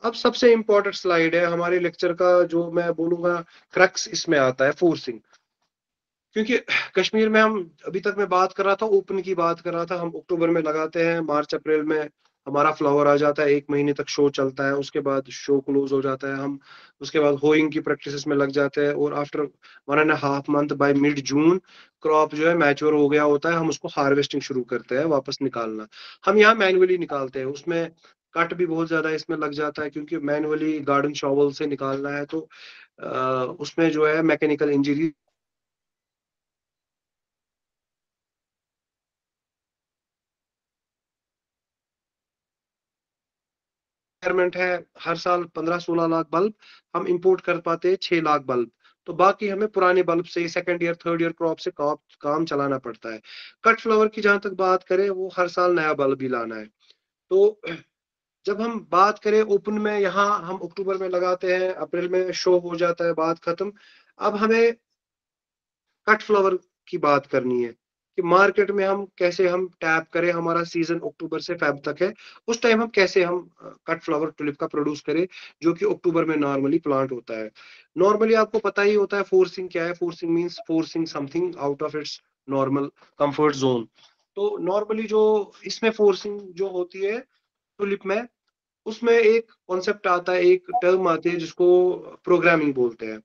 अब सबसे इंपॉर्टेंट स्लाइड है हमारे लेक्चर का, जो मैं बोलूंगा क्रक्स इसमें आता है, फोर्सिंग। क्योंकि कश्मीर में हम अभी तक मैं बात कर रहा था, ओपन की बात कर रहा था, हम अक्टूबर में लगाते हैं, मार्च अप्रैल में हमारा फ्लावर आ जाता है, 1 महीने तक शो चलता है, उसके बाद शो क्लोज हो जाता है, हम उसके बाद होइंग की प्रैक्टिसेस में लग जाते हैं, और after 1.5 month by mid June crop जो है मैच्योर हो गया होता है, हम उसको हार्वेस्टिंग शुरू करते हैं, वापस निकालना। हम यहाँ मैनुअली निकालते हैं, उसमें कट भी बहुत ज्यादा इसमें लग जाता है, क्योंकि मैनुअली गार्डन शॉवल से निकालना है, तो उसमें जो है मैकेनिकल इंजरी रिक्वायरमेंट है। हर साल 15-16 लाख बल्ब हम इंपोर्ट कर पाते हैं, 6 लाख बल्ब, तो बाकी हमें पुराने बल्ब से second year third year crop से काम चलाना पड़ता है। कट फ्लावर की जहां तक बात करें, वो हर साल नया बल्ब ही लाना है। तो जब हम बात करें ओपन में, यहाँ हम अक्टूबर में लगाते हैं, अप्रैल में शो हो जाता है, बात खत्म। अब हमें कट फ्लावर की बात करनी है कि मार्केट में हम कैसे हम टैप करें, हमारा सीजन अक्टूबर से फेब तक है, उस टाइम हम कैसे हम कट फ्लावर टुलिप का प्रोड्यूस करें, जो कि अक्टूबर में नॉर्मली प्लांट होता है। नॉर्मली आपको पता ही होता है फोर्सिंग क्या है। Forcing means forcing something out of its normal comfort zone. तो नॉर्मली जो इसमें फोर्सिंग जो होती है टुलिप में, उसमें एक कॉन्सेप्ट आता है, एक टर्म आती है जिसको प्रोग्रामिंग बोलते हैं।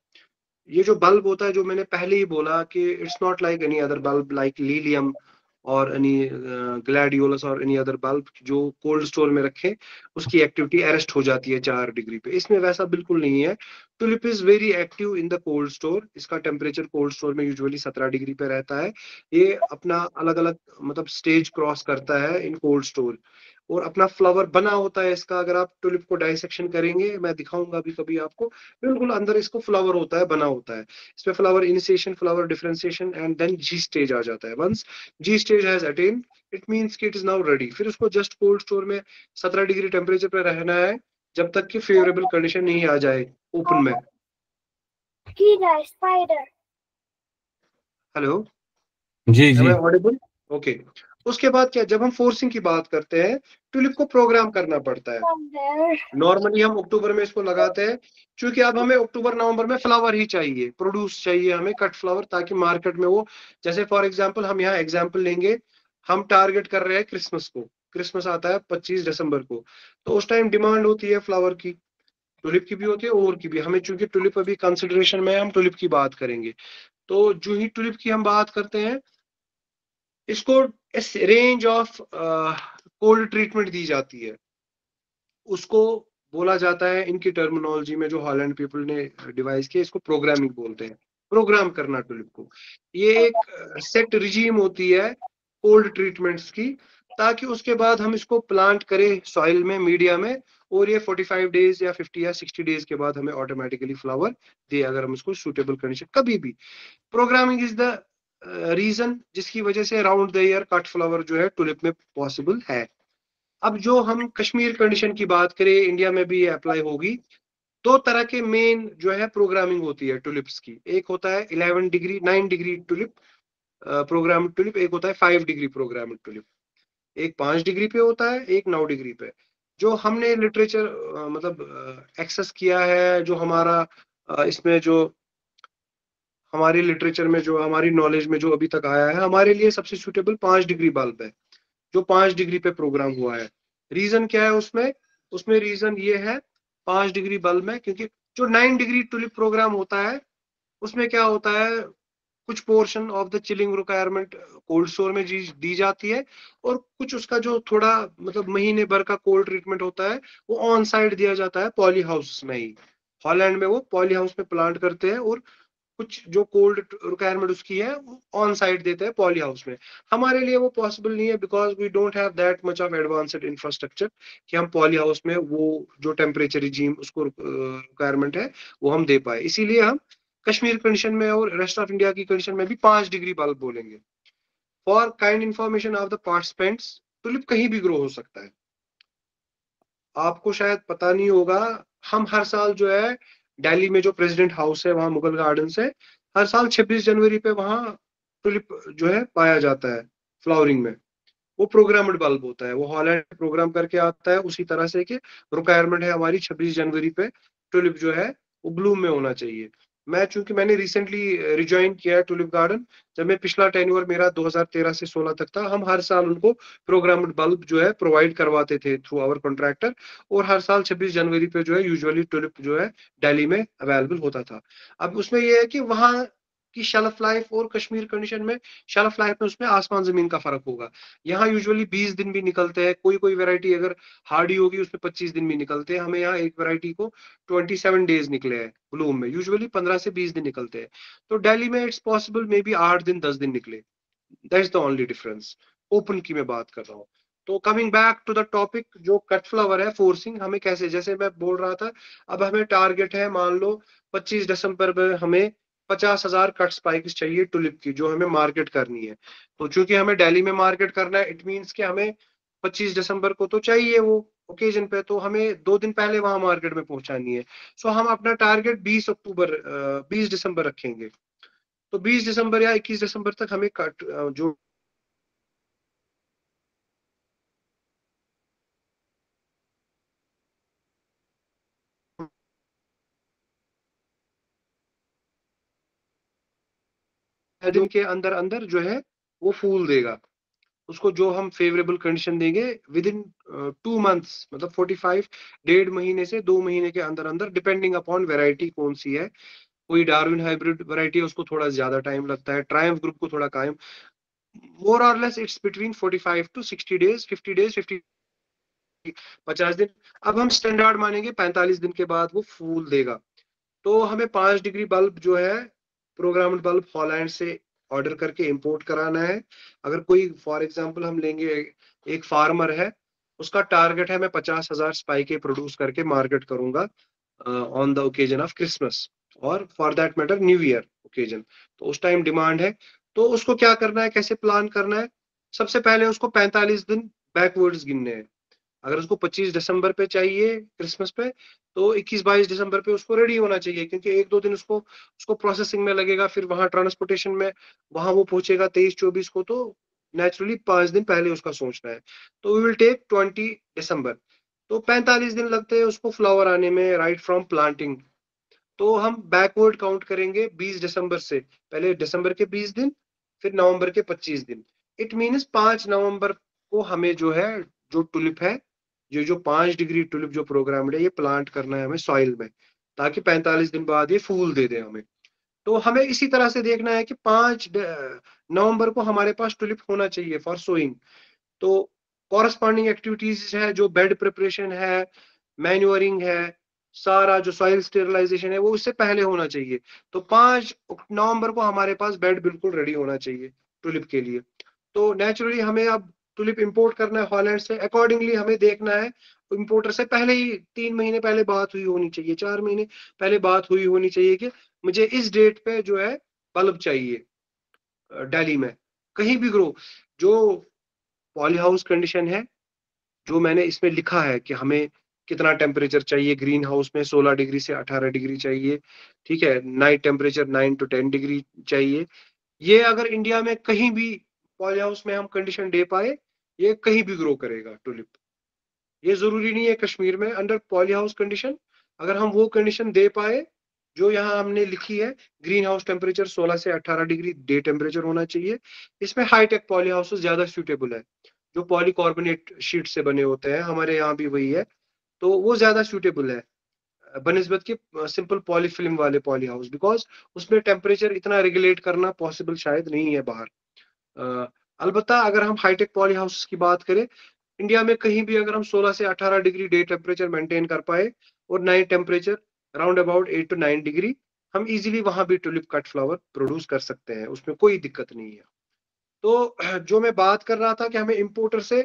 ये जो बल्ब होता है, जो मैंने पहले ही बोला कि it's not like any other bulb, like Lilium और एनी ग्लैडियोलस और एनी अदर बल्ब जो कोल्ड स्टोर में रखे, उसकी एक्टिविटी अरेस्ट हो जाती है 4 डिग्री पे। इसमें वैसा बिल्कुल नहीं है। Tulip is very active in the cold store. इसका टेम्परेचर कोल्ड स्टोर में यूजुअली 17 डिग्री पे रहता है। ये अपना अलग अलग मतलब स्टेज क्रॉस करता है इन कोल्ड स्टोर, और अपना फ्लावर बना होता है इसका। अगर आप टुलिप को डाइसेक्शन करेंगे, मैं दिखाऊंगा अभी कभी आपको, बिल्कुल अंदर इसको फ्लावर होता है, बना होता है। इसमें flower initiation, flower differentiation and then G stage आ जाता है। Once G stage has attained, it means कि इट इज नाउ रेडी। फिर उसको जस्ट कोल्ड स्टोर में 17 डिग्री टेम्परेचर पे रहना है, जब तक कि फेवरेबल कंडीशन नहीं आ जाए ओपन में। हेलो, जी जी। ऑडिबल? ओके। उसके बाद क्या, जब हम फोर्सिंग की बात करते हैं, टुलिप को प्रोग्राम करना पड़ता है। नॉर्मली हम अक्टूबर में इसको लगाते हैं, क्योंकि अब हमें अक्टूबर नवंबर में फ्लावर ही चाहिए, प्रोड्यूस चाहिए हमें कट फ्लावर, ताकि मार्केट में वो, जैसे फॉर एग्जांपल हम यहाँ एग्जांपल लेंगे, हम टारगेट कर रहे हैं क्रिसमस को। क्रिसमस आता है 25 दिसंबर को, तो उस टाइम डिमांड होती है फ्लावर की, टुलिप की भी होती है और की भी। हमें चूंकि टुलिप अभी कंसिडरेशन में है, हम टुलिप की बात करेंगे। तो जो ही टुलिप की हम बात करते हैं, इसको रेंज ऑफ कोल्ड ट्रीटमेंट दी जाती है। उसको बोला जाता है इनकी टर्मिनोलॉजी में, जो हॉलैंड पीपल ने डिवाइस किया, इसको प्रोग्रामिंग बोलते हैं। प्रोग्राम करना टुलिप को, ये एक सेट रिजीम होती है कोल्ड ट्रीटमेंट्स की, ताकि उसके बाद हम इसको प्लांट करें सॉइल में, मीडिया में, और ये 45 डेज या 50 या 60 डेज के बाद हमें ऑटोमेटिकली फ्लावर दे, अगर हम इसको सूटेबल कंडीशन। कभी भी प्रोग्रामिंग इज द रीजन जिसकी वजह से round the year cut flower जो है टुलिप में पॉसिबल है। अब जो हम कश्मीर कंडीशन की बात करें, इंडिया में भी ये अप्लाई होगी। दो तरह के मेन जो है प्रोग्रामिंग होती है टुलिप्स की, एक होता है 11 degree 9 degree tulip program tulip, एक होता है 5 डिग्री प्रोग्राम टुलिप। एक 5 डिग्री पे होता है, एक 9 डिग्री पे। जो हमने लिटरेचर मतलब एक्सेस किया है, जो हमारा इसमें जो हमारी लिटरेचर में, जो हमारी नॉलेज में जो अभी तक आया है, हमारे लिए सबसे सूटेबल 5 डिग्री बल्ब है, जो 5 डिग्री पे प्रोग्राम हुआ है। रीजन क्या है उसमें? उसमें रीजन ये है 5 डिग्री बल्ब में, क्योंकि जो 9 डिग्री टुलिप प्रोग्राम होता है उसमें क्या होता है, कुछ portion of the chilling requirement cold store में दी जाती है, और कुछ उसका जो थोड़ा मतलब महीने भर का कोल्ड ट्रीटमेंट होता है वो ऑन साइड दिया जाता है पॉली हाउस में ही। हॉलैंड में वो पॉली हाउस में प्लांट करते हैं, और कुछ जो कोल्ड रिक्वायरमेंट उसकी है वो ऑन साइट देते हैं पॉली हाउस में। हमारे लिए वो पॉसिबल नहीं है, because we don't have that much of advanced infrastructure कि हम पॉली हाउस में वो जो टेम्परेचर रिजीम उसको रिक्वायरमेंट है वो हम दे पाए। इसीलिए हम कश्मीर कंडीशन में और रेस्ट ऑफ इंडिया की कंडीशन में भी 5 डिग्री बल्ब बोलेंगे। For kind information of the participants, tulip कहीं भी ग्रो हो सकता है। आपको शायद पता नहीं होगा, हम हर साल जो है दिल्ली में जो प्रेसिडेंट हाउस है, वहां मुगल गार्डन है, हर साल 26 जनवरी पे वहां टुलिप जो है पाया जाता है फ्लावरिंग में। वो प्रोग्राम्ड बल्ब होता है, वो हॉलैंड प्रोग्राम करके आता है उसी तरह से कि रिक्वायरमेंट है हमारी 26 जनवरी पे टुलिप जो है वो ब्लूम में होना चाहिए। मैं चूंकि मैंने रिसेंटली रिज्वाइन किया है टुलिप गार्डन, जब मैं पिछला टेन्योर मेरा 2013 से 16 तक था, हम हर साल उनको प्रोग्राम्ड बल्ब जो है प्रोवाइड करवाते थे थ्रू आवर कॉन्ट्रैक्टर, और हर साल 26 जनवरी पे जो है यूजुअली टुलिप जो है दिल्ली में अवेलेबल होता था। अब उसमें यह है कि वहां की शेल्फ लाइफ और कश्मीर कंडीशन में शेल्फ लाइफ में उसमें आसमान जमीन का फर्क होगा। यहाँ यूजुअली 20 दिन भी निकलते हैं, कोई कोई वैरायटी अगर हार्डी होगी उसमें 25 दिन भी निकलते हैं। हमें यहाँ एक वैरायटी को 27 डेज निकले हैं ब्लूम में, यूजुअली 15 से 20 दिन निकलते हैं। तो दिल्ली में इट्स पॉसिबल मे बी 8 दिन 10 दिन निकले। That's the only difference, open की मैं बात कर रहा हूँ। तो coming back to the topic, जो कट फ्लावर है फोर्सिंग हमें कैसे, जैसे मैं बोल रहा था, अब हमें टारगेट है, मान लो 25 दिसंबर में हमें 50,000 कट स्पाइक्स चाहिए टुलिप की, जो हमें मार्केट करनी है। तो चूंकि हमें दिल्ली में मार्केट करना है, इट मीन्स कि हमें 25 दिसंबर को तो चाहिए वो ओकेजन पे, तो हमें 2 दिन पहले वहां मार्केट में पहुंचानी है। सो हम अपना टारगेट 20 दिसंबर रखेंगे। तो 20 दिसंबर या 21 दिसंबर तक हमें कट जो दिन के अंदर अंदर जो है वो फूल देगा, उसको जो हम फेवरेबल कंडीशन देंगे विद इन 2 मंथ्स, मतलब 45 1.5 महीने से 2 महीने के अंदर अंदर, डिपेंडिंग अपॉन वेराइटी कौन सी है। कोई डार्विन हाइब्रिड वैरायटी है उसको थोड़ा ज्यादा टाइम लगता है, ट्रायम्फ ग्रुप को थोड़ा टाइम, मोर और less it's between 45 to 60 days, 50 days, 50 दिन। अब हम स्टैंडर्ड मानेंगे 45 दिन के बाद वो फूल देगा। तो हमें 5 डिग्री बल्ब जो है प्रोग्राम्ड बल्ब हॉलैंड से ऑर्डर करके इंपोर्ट कराना है। अगर कोई फॉर एग्जांपल हम लेंगे, एक फार्मर है, उसका टारगेट है मैं 50,000 स्पाइके प्रोड्यूस करके मार्केट करूंगा on the occasion of Christmas, और for that matter New Year occasion. तो उस टाइम डिमांड है, तो उसको क्या करना है, कैसे प्लान करना है? सबसे पहले उसको 45 दिन बैकवर्ड्स गिनने हैं। अगर उसको 25 दिसंबर पे चाहिए क्रिसमस पे, तो 21-22 दिसंबर पे उसको रेडी होना चाहिए, क्योंकि 1-2 दिन उसको उसको प्रोसेसिंग में लगेगा, फिर वहां ट्रांसपोर्टेशन में वहां वो पहुंचेगा 23-24 को, तो नेचुरली 5 दिन पहले उसका सोचना है। तो वी विल टेक 20 दिसंबर। तो 45 दिन लगते हैं उसको फ्लावर आने में, राइट फ्रॉम प्लांटिंग। तो हम बैकवर्ड काउंट करेंगे 20 दिसंबर से, पहले दिसंबर के 20 दिन, फिर नवंबर के 25 दिन। इट मीन्स 5 नवंबर को हमें जो है, जो टुलिप है, ये जो 5 डिग्री टुलिप जो प्रोग्राम है, ये प्लांट करना है हमें सॉइल में, ताकि 45 दिन बाद ये फूल दे दे हमें। तो हमें इसी तरह से देखना है कि 5 नवंबर को हमारे पास टुलिप होना चाहिए फॉर सोइंग। तो कॉरस्पॉन्डिंग एक्टिविटीज है, जो बेड प्रिपरेशन है, मैन्योरिंग है, सारा जो सॉइल स्टेरिलाइजेशन है वो उससे पहले होना चाहिए। तो 5 नवंबर को हमारे पास बेड बिल्कुल रेडी होना चाहिए टुलिप के लिए। तो नेचुरली हमें अब टुलिप इंपोर्ट करना है हॉलैंड से, अकॉर्डिंगली हमें देखना है इंपोर्टर से पहले ही 3 महीने पहले बात हुई होनी चाहिए, 4 महीने पहले बात हुई होनी चाहिए कि मुझे इस डेट पे जो है बल्ब चाहिए दिल्ली में कहीं भी ग्रो। जो पॉली हाउस कंडीशन है, जो मैंने इसमें लिखा है कि हमें कितना टेम्परेचर चाहिए, ग्रीन हाउस में 16 डिग्री से 18 डिग्री चाहिए, ठीक है, नाइट टेम्परेचर 9 to 10 डिग्री चाहिए। ये अगर इंडिया में कहीं भी पॉली हाउस में हम कंडीशन दे पाए, ये कहीं भी ग्रो करेगा टुलिप। ये जरूरी नहीं है कश्मीर में अंडर पॉली हाउस कंडीशन, अगर हम वो कंडीशन दे पाए जो यहाँ हमने लिखी है, ग्रीन हाउस टेम्परेचर 16 से 18 डिग्री डे टेम्परेचर होना चाहिए। इसमें हाईटेक पॉली हाउस ज्यादा सूटेबल है, जो पॉलीकार्बोनेट शीट से बने होते हैं, हमारे यहाँ भी वही है, तो वो ज्यादा सूटेबल है बनिस्बत के सिंपल पॉलीफिल्म वाले पॉली हाउस, बिकॉज उसमें टेम्परेचर इतना रेगुलेट करना पॉसिबल शायद नहीं है बाहर। अलबत्ता अगर हम हाईटेक पॉली हाउस की बात करें, इंडिया में कहीं भी अगर हम 16 से 18 डिग्री डे टेम्परेचर मेंटेन कर पाए और night temperature around about 8 to 9 degree, हम इजीली वहां भी टुलिप कट फ्लावर प्रोड्यूस कर सकते हैं, उसमें कोई दिक्कत नहीं है। तो जो मैं बात कर रहा था कि हमें इंपोर्टर से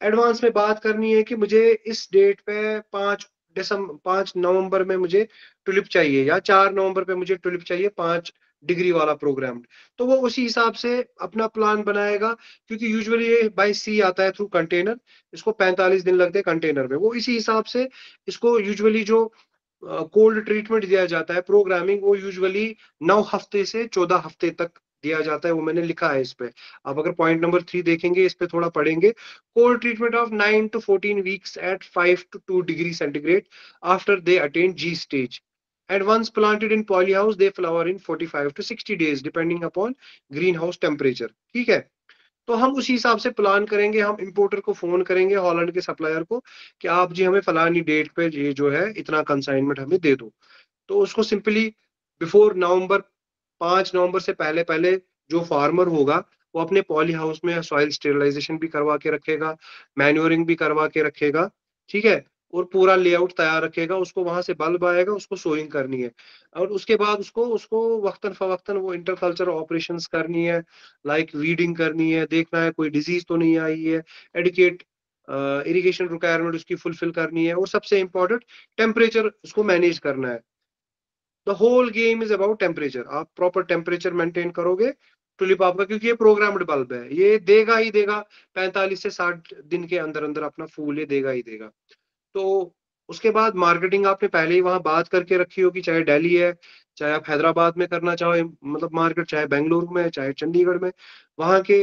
एडवांस में बात करनी है कि मुझे इस डेट पे 5 नवंबर में मुझे टुलिप चाहिए, या 4 नवंबर पे मुझे टुलिप चाहिए 5 डिग्री वाला प्रोग्राम, तो वो उसी हिसाब से अपना प्लान बनाएगा, क्योंकि यूजुअली ये बाय सी आता है थ्रू कंटेनर, इसको 45 दिन लगते हैं कंटेनर में। वो इसी हिसाब से इसको यूजुअली जो कोल्ड ट्रीटमेंट दिया जाता है प्रोग्रामिंग, वो यूजुअली 9 हफ्ते से 14 हफ्ते तक दिया जाता है, वो मैंने लिखा है इस पे। आप अगर पॉइंट नंबर 3 देखेंगे, इस पे थोड़ा पढ़ेंगे, cold treatment of 9 to 14 weeks at 5 to 2 degrees centigrade after they attain G stage. And once planted in polyhouse, they flower in 45 to 60 days depending upon greenhouse temperature. ठीक है, तो हम उसी हिसाब से प्लान करेंगे। हम इंपोर्टर को फोन करेंगे, हॉलैंड के सप्लायर को, कि आप जी हमें फलानी डेट पे ये जो है इतना कंसाइनमेंट हमें दे दो। तो उसको सिंपली बिफोर नवंबर 5 नवंबर से पहले पहले जो फार्मर होगा वो अपने पॉली हाउस में सॉइल स्टेरिलाइजेशन भी करवा के रखेगा, मैन्योरिंग भी करवा के रखेगा, ठीक है, और पूरा लेआउट तैयार रखेगा। उसको वहां से बल्ब आएगा, उसको सोइंग करनी है, और उसके बाद उसको उसको वक्तन फवक्तन वो इंटरकल्चर ऑपरेशंस करनी है, लाइक वीडिंग करनी है, देखना है कोई डिजीज तो नहीं आई है, एडिकेट इरिगेशन रिक्वायरमेंट उसकी फुलफिल करनी है, और सबसे इंपॉर्टेंट टेम्परेचर उसको मैनेज करना है। The whole game is about temperature. आप प्रॉपर टेम्परेचर मेंटेन करोगे, टुलिप आपका, क्योंकि ये प्रोग्राम्ड बल्ब है, ये देगा ही देगा 45 से 60 दिन के अंदर अंदर अपना फूल ये देगा ही देगा। तो उसके बाद मार्केटिंग आपने पहले ही वहां बात करके रखी होगी, चाहे दिल्ली है, चाहे आप हैदराबाद में करना चाहो मतलब मार्केट, चाहे बेंगलुरु में, चाहे चंडीगढ़ में, वहां के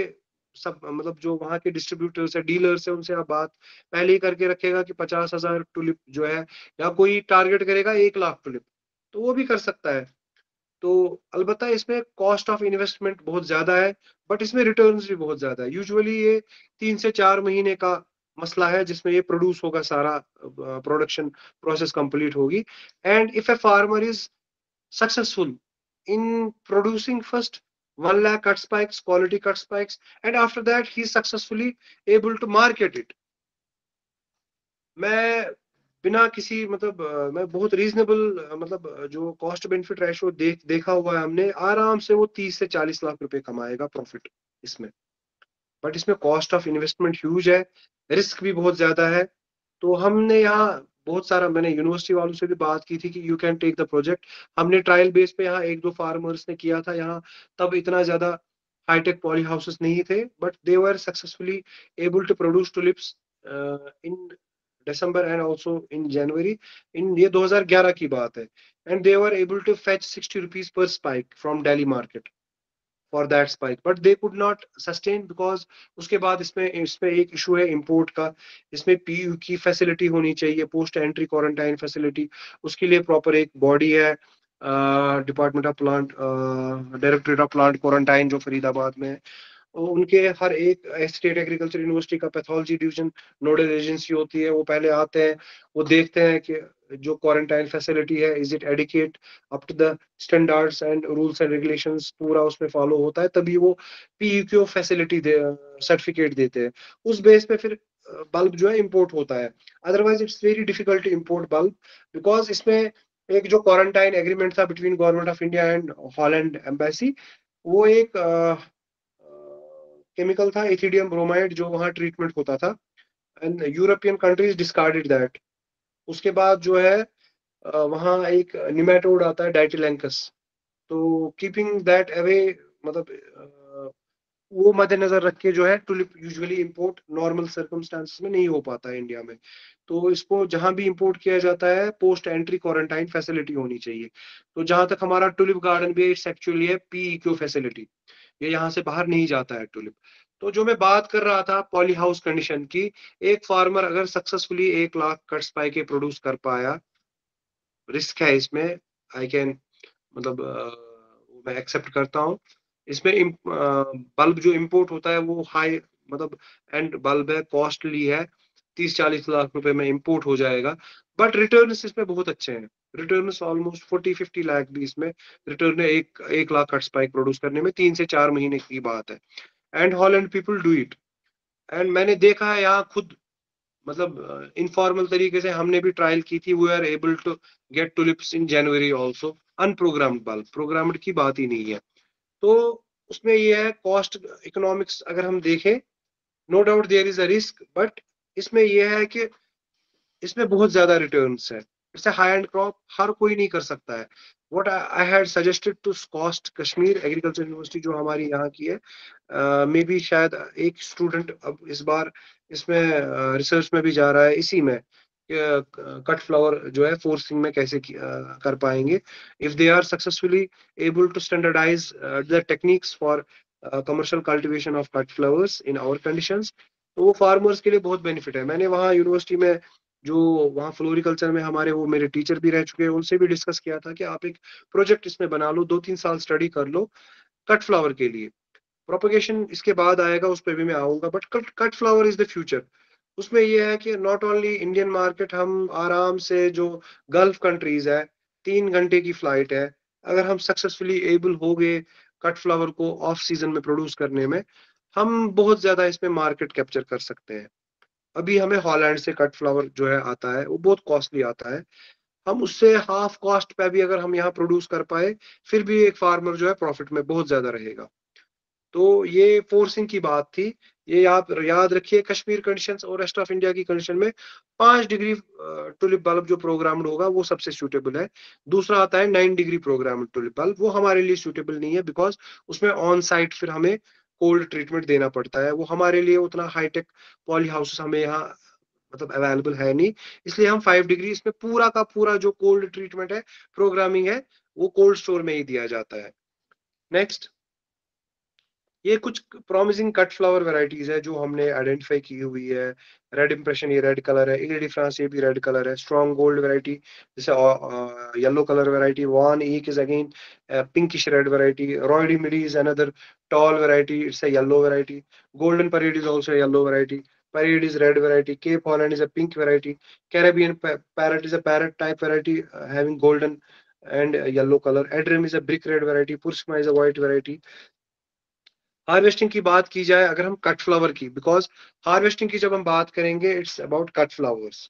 सब मतलब जो वहां के डिस्ट्रीब्यूटर्स है, डीलर्स है, उनसे आप बात पहले ही करके रखेगा कि 50,000 टुलिप जो है, या कोई टारगेट करेगा 1 लाख टुलिप, तो वो भी कर सकता है। तो अलबत्ता इसमें कॉस्ट ऑफ इन्वेस्टमेंट बहुत ज्यादा है, बट इसमें रिटर्न्स भी बहुत ज्यादा है। यूजुअली ये 3 से 4 महीने का मसला है जिसमें ये प्रोड्यूस होगा, सारा प्रोडक्शन प्रोसेस कंप्लीट होगी। And if a farmer is successful in producing first 1 lakh cut spikes, quality cut spikes, and after that he is successfully able to market it, मैं बिना किसी मतलब मैं बहुत रीजनेबल मतलब जो कॉस्ट बेनिफिट रेशो देखा हुआ है हमने, आराम से वो 30 से 40 लाख रुपए कमाएगा प्रॉफिट इसमें। बट इसमें कॉस्ट ऑफ इन्वेस्टमेंट ह्यूज है, रिस्क भी बहुत ज्यादा है। तो हमने यहाँ बहुत सारा, मैंने यूनिवर्सिटी वालों से भी बात की थी कि you can take the project. हमने ट्रायल बेस पे यहाँ 1-2 फार्मर्स ने किया था यहाँ, तब इतना ज्यादा हाईटेक पॉली हाउसेस नहीं थे, but they were successfully able to produce tulips in December and also in January. In ये 2011 की बात है, and they were able to fetch 60 rupees per spike from Delhi market for that spike, but they could not sustain because उसके बाद इसमें एक इशू है इंपोर्ट का। इसमें पीयू की फैसिलिटी होनी चाहिए, पोस्ट एंट्री क्वारंटाइन फैसिलिटी, उसके लिए प्रॉपर एक बॉडी है, department of plant, directorate of plant quarantine जो फरीदाबाद में है। उनके हर एक स्टेट एग्रीकल्चर यूनिवर्सिटी का पैथोलॉजी डिवीजन नोडल एजेंसी होती है, वो पहले आते हैं, वो देखते हैं कि जो क्वारंटाइन फैसिलिटी है is it adequate up to the standards and rules and regulations, पूरा उसमें फॉलो होता है, तभी वो पीयूक्यू फैसिलिटी सर्टिफिकेट देते हैं। उस बेस पे फिर बल्ब जो है इंपोर्ट होता है, otherwise it's very difficult to import bulb, because इसमें एक जो क्वारंटाइन एग्रीमेंट था between government of India and Holland embassy, वो एक केमिकल था इथिडियम ब्रोमाइड जो वहाँ ट्रीटमेंट होता था, and European countries discarded that. उसके बाद जो है वहाँ एक निमेटोड आता है डाइटिलैंकस, तो कीपिंग दैट अवे, मतलब वो मद्देनजर रख के जो है tulip usually import normal circumstances में नहीं हो पाता है इंडिया में। तो इसको जहां भी इंपोर्ट किया जाता है पोस्ट एंट्री क्वारंटाइन फैसिलिटी होनी चाहिए। तो जहां तक हमारा टुलिप गार्डन भी इट्स एक्चुअली है PEQ फैसिलिटी, ये यहाँ से बाहर नहीं जाता है टुलिप। तो जो मैं बात कर रहा था पॉली हाउस कंडीशन की, एक फार्मर अगर सक्सेसफुली 1 लाख कट्स पाई के प्रोड्यूस कर पाया, रिस्क है इसमें, आई कैन, मतलब मैं एक्सेप्ट करता हूँ। इसमें बल्ब जो इंपोर्ट होता है वो हाई, मतलब एंड बल्ब है, कॉस्टली है, 30-40 लाख रुपए में इंपोर्ट हो जाएगा, बट रिटर्न इसमें बहुत अच्छे हैं। रिटर्न ऑलमोस्ट 40-50 लाख भी इसमें रिटर्न है, 1 लाख कट स्पाइक प्रोड्यूस करने में 3 से 4 महीने की बात है। And Holland people do it, and मैंने देखा है यहाँ खुद, मतलब इनफॉर्मल तरीके से हमने भी ट्रायल की थी, we are able to get tulips in January also, unprogrammed bulb, programmed की बात ही नहीं है। तो उसमें ये है कॉस्ट इकोनॉमिक्स अगर हम देखें, no doubt there is a risk, but इसमें ये है कि इसमें बहुत ज्यादा रिटर्न्स है। इट्स हाई एंड क्रॉप, हर कोई नहीं कर सकता है। What I had suggested to SKUAST Kashmir agriculture university जो हमारी यहाँ की है, मे बी शायद एक स्टूडेंट अब इस बार इसमें रिसर्च में भी जा रहा है इसी में, कट फ्लावर जो है फोर्सिंग में कैसे कर पाएंगे, if they are successfully able to standardise the techniques for commercial cultivation of cut flowers in our conditions, तो वो फार्मर्स के लिए बहुत बेनिफिट है। मैंने वहाँ यूनिवर्सिटी में जो वहाँ फ्लोरिकल्चर में हमारे वो मेरे टीचर भी रह चुके हैं, उनसे भी डिस्कस किया था कि आप एक प्रोजेक्ट इसमें बना लो, 2-3 साल स्टडी कर लो कट फ्लावर के लिए। प्रोपगेशन इसके बाद आएगा, उस पर भी मैं आऊंगा, but cut flower is the future. उसमें यह है कि नॉट ओनली इंडियन मार्केट, हम आराम से जो गल्फ कंट्रीज है, 3 घंटे की फ्लाइट है, अगर हम सक्सेसफुली एबल हो गए कट फ्लावर को ऑफ सीजन में प्रोड्यूस करने में, हम बहुत ज्यादा इसमें मार्केट कैप्चर कर सकते हैं। अभी हमें हॉलैंड से कट फ्लावर जो है आता है वो बहुत कॉस्टली आता है, हम उससे हाफ कॉस्ट पे भी अगर हम यहाँ प्रोड्यूस कर पाए, फिर भी एक फार्मर जो है प्रॉफिट में बहुत ज्यादा रहेगा। तो ये फोर्सिंग की बात थी, ये आप याद रखिए, कश्मीर कंडीशंस और रेस्ट ऑफ इंडिया की कंडीशन में 5 डिग्री टुलिप बल्ब जो प्रोग्राम्ड होगा वो सबसे सूटेबल है। दूसरा आता है 9 डिग्री प्रोग्राम्ड टुलिप बल्ब, वो हमारे लिए सूटेबल नहीं है, बिकॉज उसमें ऑन साइट फिर हमें कोल्ड ट्रीटमेंट देना पड़ता है, वो हमारे लिए उतना हाईटेक पॉली हाउसेस हमें यहाँ मतलब अवेलेबल है नहीं। इसलिए हम 5 डिग्री, इसमें पूरा का पूरा जो कोल्ड ट्रीटमेंट है, प्रोग्रामिंग है, वो कोल्ड स्टोर में ही दिया जाता है। नेक्स्ट, ये कुछ प्रॉमिसिंग कट फ्लावर वैरायटीज है जो हमने आइडेंटिफाई की हुई है। रेड इंप्रेशन, ये रेड कलर है, इल डिफ्रांस ये भी रेड कलर है, स्ट्रॉन्ग गोल्ड वैरायटी जैसे yellow colour variety, Van Eijk is again pinkish red variety, रॉयडी मिडी is another tall variety, it's a yellow variety, golden parade is also yellow variety, parade is red variety, Cape Holland is a pink variety, Caribbean parrot is a parrot type variety having golden and yellow color, Adrim is a brick red variety, Pursma is a white variety। Harvesting की बात की जाए अगर हम कट फ्लावर की, बिकॉज हार्वेस्टिंग की जब हम बात करेंगे it's about cut flowers,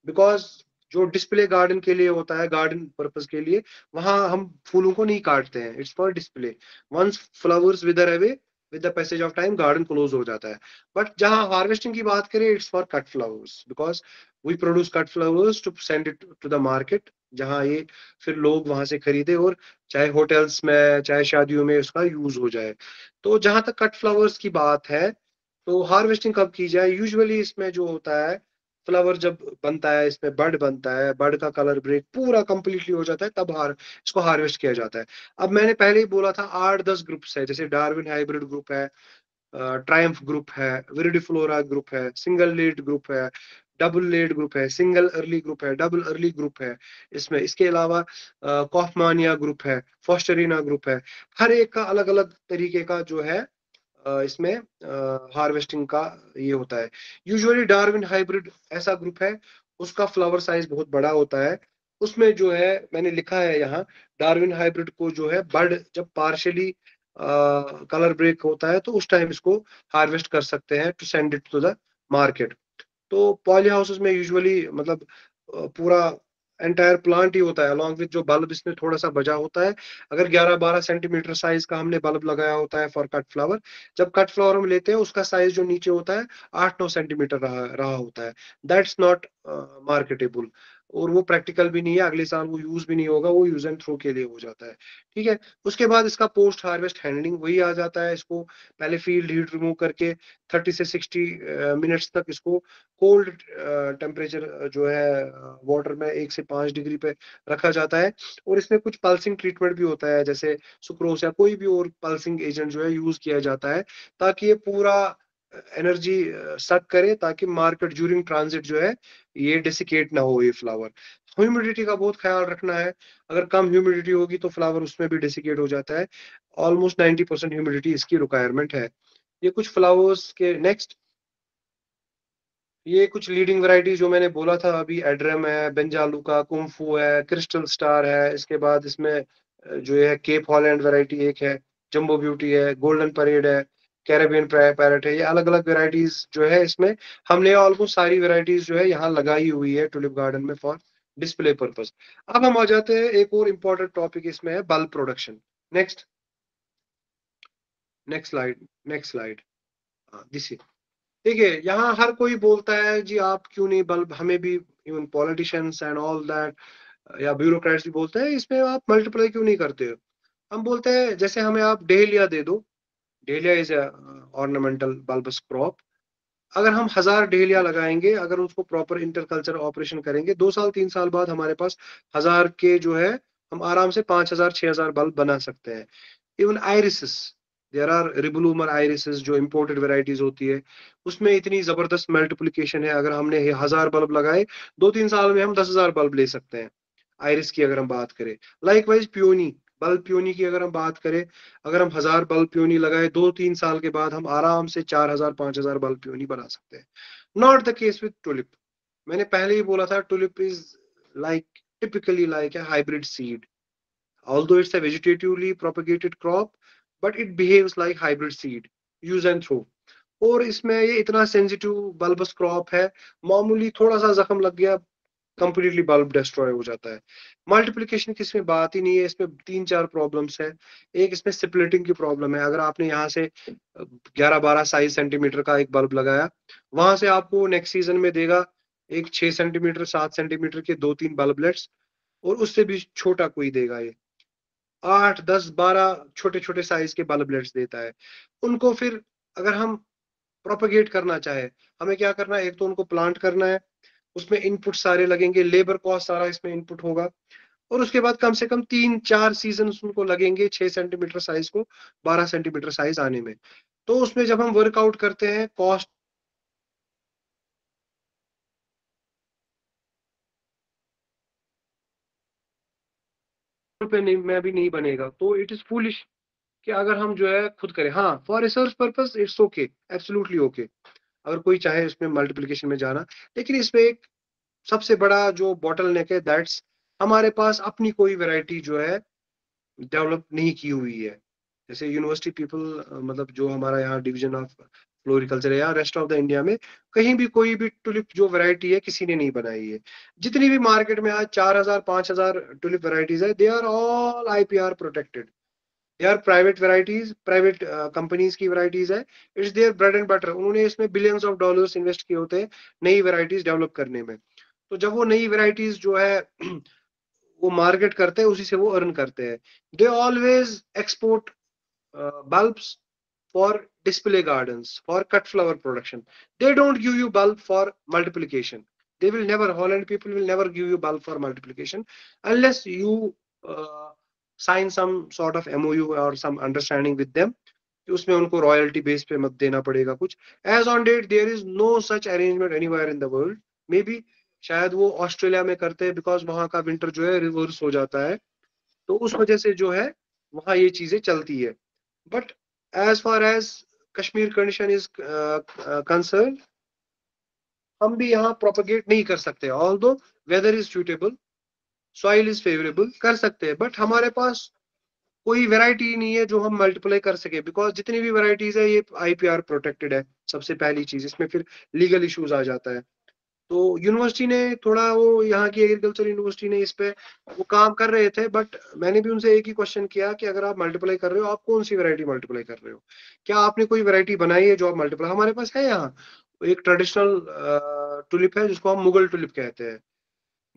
because जो डिस्प्ले गार्डन के लिए होता है, गार्डन पर्पस के लिए, वहां हम फूलों को नहीं काटते हैं, it's for display. Once flowers wither away with the passage of time garden close हो जाता है। बट जहां हार्वेस्टिंग की बात करें it's for cut flowers, because we produce cut flowers to send it to the market, जहां ये फिर लोग वहां से खरीदे और चाहे होटल्स में चाहे शादियों में उसका यूज हो जाए। तो जहां तक कट फ्लावर्स की बात है, तो हार्वेस्टिंग कब की जाए, यूजुअली इसमें जो होता है, फ्लावर जब बनता है, इसमें बड बनता है, बड का कलर ब्रेक पूरा कंप्लीटली हो जाता है, तब इसको हार्वेस्ट किया जाता है। अब मैंने पहले ही बोला था 8-10 ग्रुप्स है, जैसे डार्विन हाइब्रिड ग्रुप है, ट्रायम्फ ग्रुप है, विरिडिफ्लोरा ग्रुप है, सिंगल लीड ग्रुप है, डबल लीड ग्रुप है, सिंगल अर्ली ग्रुप है, डबल अर्ली ग्रुप है इसमें। इसके अलावा कॉफमानिया ग्रुप है, फॉस्टरिना ग्रुप है, हर एक का अलग अलग तरीके का जो है इसमें हार्वेस्टिंग का ये होता है। यूजुअली डार्विन हाइब्रिड ऐसा ग्रुप है, उसका फ्लावर साइज बहुत बड़ा होता है, उसमें जो है मैंने लिखा है यहाँ, डार्विन हाइब्रिड को जो है बर्ड जब पार्शियली कलर ब्रेक होता है तो उस टाइम इसको हार्वेस्ट कर सकते हैं to send it to the market. तो पॉली हाउसेस में यूजुअली मतलब पूरा एंटायर प्लांट ही होता है अलॉन्ग विद जो बल्ब इसमें थोड़ा सा बजा होता है। अगर 11-12 सेंटीमीटर साइज का हमने बल्ब लगाया होता है फॉर कट फ्लावर, जब कट फ्लावर हम लेते हैं उसका साइज जो नीचे होता है 8-9 सेंटीमीटर रहा होता है। दैट्स नॉट मार्केटेबल और वो प्रैक्टिकल भी नहीं है, अगले साल वो यूज भी नहीं होगा, वो यूज एंड थ्रो के लिए हो जाता है। ठीक है, उसके बाद इसका पोस्ट हार्वेस्ट हैंडलिंग वही आ जाता है। इसको पहले फील्ड हीट रिमूव करके 30 से 60 मिनट्स तक इसको कोल्ड टेम्परेचर जो है वाटर में 1 से 5 डिग्री पे रखा जाता है। और इसमें कुछ पल्सिंग ट्रीटमेंट भी होता है, जैसे सुक्रोस या कोई भी और पल्सिंग एजेंट जो है यूज किया जाता है, ताकि ये पूरा एनर्जी सक करे, ताकि मार्केट ड्यूरिंग ट्रांजिट जो है ये डेसिकेट ना हो ये फ्लावर। ह्यूमिडिटी का बहुत ख्याल रखना है, अगर कम ह्यूमिडिटी होगी तो फ्लावर उसमें भी डेसिकेट हो जाता है। ऑलमोस्ट 90% ह्यूमिडिटी इसकी रिक्वायरमेंट है। ये कुछ फ्लावर्स के नेक्स्ट, ये कुछ लीडिंग वैरायटी जो मैंने बोला था अभी, एड्रम है, बेंजालुका, कुंफू है, क्रिस्टल स्टार है। इसके बाद इसमें जो है केप हॉलैंड वैरायटी एक है, जंबो ब्यूटी है, गोल्डन परेड है, कैरेबियन पैरट है। ये अलग अलग वैरायटीज जो है इसमें हमने ऑलमोस्ट सारी वैरायटीज जो है यहाँ लगाई हुई है टुलिप गार्डन में फॉर डिस्प्ले पर्पस। अब हम आ जाते हैं एक और इम्पोर्टेंट टॉपिक इसमें है bulb production. Next next slide, next slide, this. ठीक है, यहाँ हर कोई बोलता है जी आप क्यों नहीं बल्ब, हमें भी even politicians and all that या ब्यूरोक्रेट्स भी बोलते हैं इसमें आप मल्टीप्लाई क्यों नहीं करते हो। हम बोलते हैं जैसे हमें आप डेलिया दे दो, dahlia is ornamental bulbous crop. अगर हम 1000 डेलिया लगाएंगे, अगर उसको प्रॉपर इंटरकल्चर ऑपरेशन करेंगे, 2 साल 3 साल बाद हमारे पास 1000 के जो है हम आराम से 5000 6000 बल्ब बना सकते हैं। इवन आयरिसेस, देयर आर रिबलूमर आयरिसेस जो इंपोर्टेड वेराइटीज होती है, उसमें इतनी जबरदस्त मल्टीप्लिकेशन है। अगर हमने 1000 बल्ब लगाए, 2-3 साल में हम 10,000 बल्ब ले सकते हैं आयरिस की अगर हम बात करें। लाइकवाइज पियोनी, बल्ब पियोनी की अगर हम बात करें, अगर हम 1000 बल्ब पियोनी लगाए, 2-3 साल के बाद हम आराम से 4000 5000 बल्ब पियोनी बना सकते हैं। Not the case with tulip. मैंने पहले ही बोला था tulip is like typically like a hybrid seed, although it's a vegetatively propagated crop, but it behaves like hybrid seed, use and throw। और इसमें ये इतना सेंसिटिव बल्बस क्रॉप है, मामूली थोड़ा सा जख्म लग गया कंप्लीटली बल्ब डिस्ट्रॉय हो जाता है। मल्टीप्लिकेशन की इसमें बात ही नहीं है, इसमें 3-4 प्रॉब्लम्स है। एक इसमें स्प्लिटिंग की प्रॉब्लम है। अगर आपने यहाँ से 11-12 साइज सेंटीमीटर का एक बल्ब लगाया, वहां से आपको नेक्स्ट सीजन में देगा एक 6 सेंटीमीटर 7 सेंटीमीटर के 2-3 बल्बलेट्स, और उससे भी छोटा कोई देगा ये 8-10-12 छोटे छोटे साइज के बल्बलेट्स देता है। उनको फिर अगर हम प्रोपेगेट करना चाहे, हमें क्या करना है, एक तो उनको प्लांट करना है, उसमें इनपुट सारे लगेंगे, लेबर कॉस्ट सारा इसमें इनपुट होगा, और उसके बाद कम से कम 3-4 सीजन उनको लगेंगे 6 सेंटीमीटर साइज को 12 सेंटीमीटर साइज आने में। तो उसमें जब हम वर्कआउट करते हैं कॉस्ट पे नहीं में भी नहीं बनेगा, तो इट इज फूलिश कि अगर हम जो है खुद करें। हाँ, for research purpose it's okay, absolutely okay, अगर कोई चाहे इसमें मल्टीप्लिकेशन में जाना। लेकिन इसमें एक सबसे बड़ा जो बॉटल नेक है, दैट्स हमारे पास अपनी कोई वैरायटी जो है डेवलप नहीं की हुई है। जैसे यूनिवर्सिटी पीपल, मतलब जो हमारा यहाँ डिवीजन ऑफ फ्लोरिकल्चर है या रेस्ट ऑफ द इंडिया में, कहीं भी कोई भी टुलिप जो वैरायटी है किसी ने नहीं बनाई है। जितनी भी मार्केट में आज 4000 5000 टुलिप वैरायटीज है, they are all IPR protected, they are private varieties, private companies की वैरायटीज है। It's their bread and butter, उन्होंने इसमें बिलियंस ऑफ डॉलर्स इन्वेस्ट किए होते हैं नई वैरायटीज डेवलप करने में। तो जब वो नई वैरायटीज जो है वो मार्केट करते हैं, उसी से वो अर्न करते हैं। They always export bulbs for display gardens, for cut flower production. They don't give you bulb for multiplication. They will never, Holland people will never give you bulb for multiplication unless you sign some sort of MOU or some understanding with them, कि उसमें उनको रॉयल्टी बेस पे मत देना पड़ेगा कुछ। As on date there is no such arrangement anywhere in the world. Maybe शायद वो ऑस्ट्रेलिया में करते हैं, बिकॉज वहां का विंटर जो है रिवर्स हो जाता है, तो उस वजह से जो है वहां ये चीजें चलती है। But as far as Kashmir condition is concern, हम भी यहाँ प्रोपगेट नहीं कर सकते, although weather is suitable, soil is favourable, कर सकते हैं, बट हमारे पास कोई वैरायटी नहीं है जो हम मल्टीप्लाई कर सके, बिकॉज जितनी भी वैरायटीज है ये IPR प्रोटेक्टेड है। सबसे पहली चीज, इसमें फिर लीगल इश्यूज आ जाता है। तो यूनिवर्सिटी ने थोड़ा, वो यहाँ की एग्रीकल्चर यूनिवर्सिटी ने इस पे वो काम कर रहे थे, बट मैंने भी उनसे एक ही क्वेश्चन किया कि अगर आप मल्टीप्लाई कर रहे हो, आप कौन सी वैरायटी मल्टीप्लाई कर रहे हो, क्या आपने कोई वैरायटी बनाई है जो आप मल्टीप्लाई? हमारे पास है यहाँ एक ट्रेडिशनल टुलिप है जिसको हम मुगल टुलिप कहते हैं,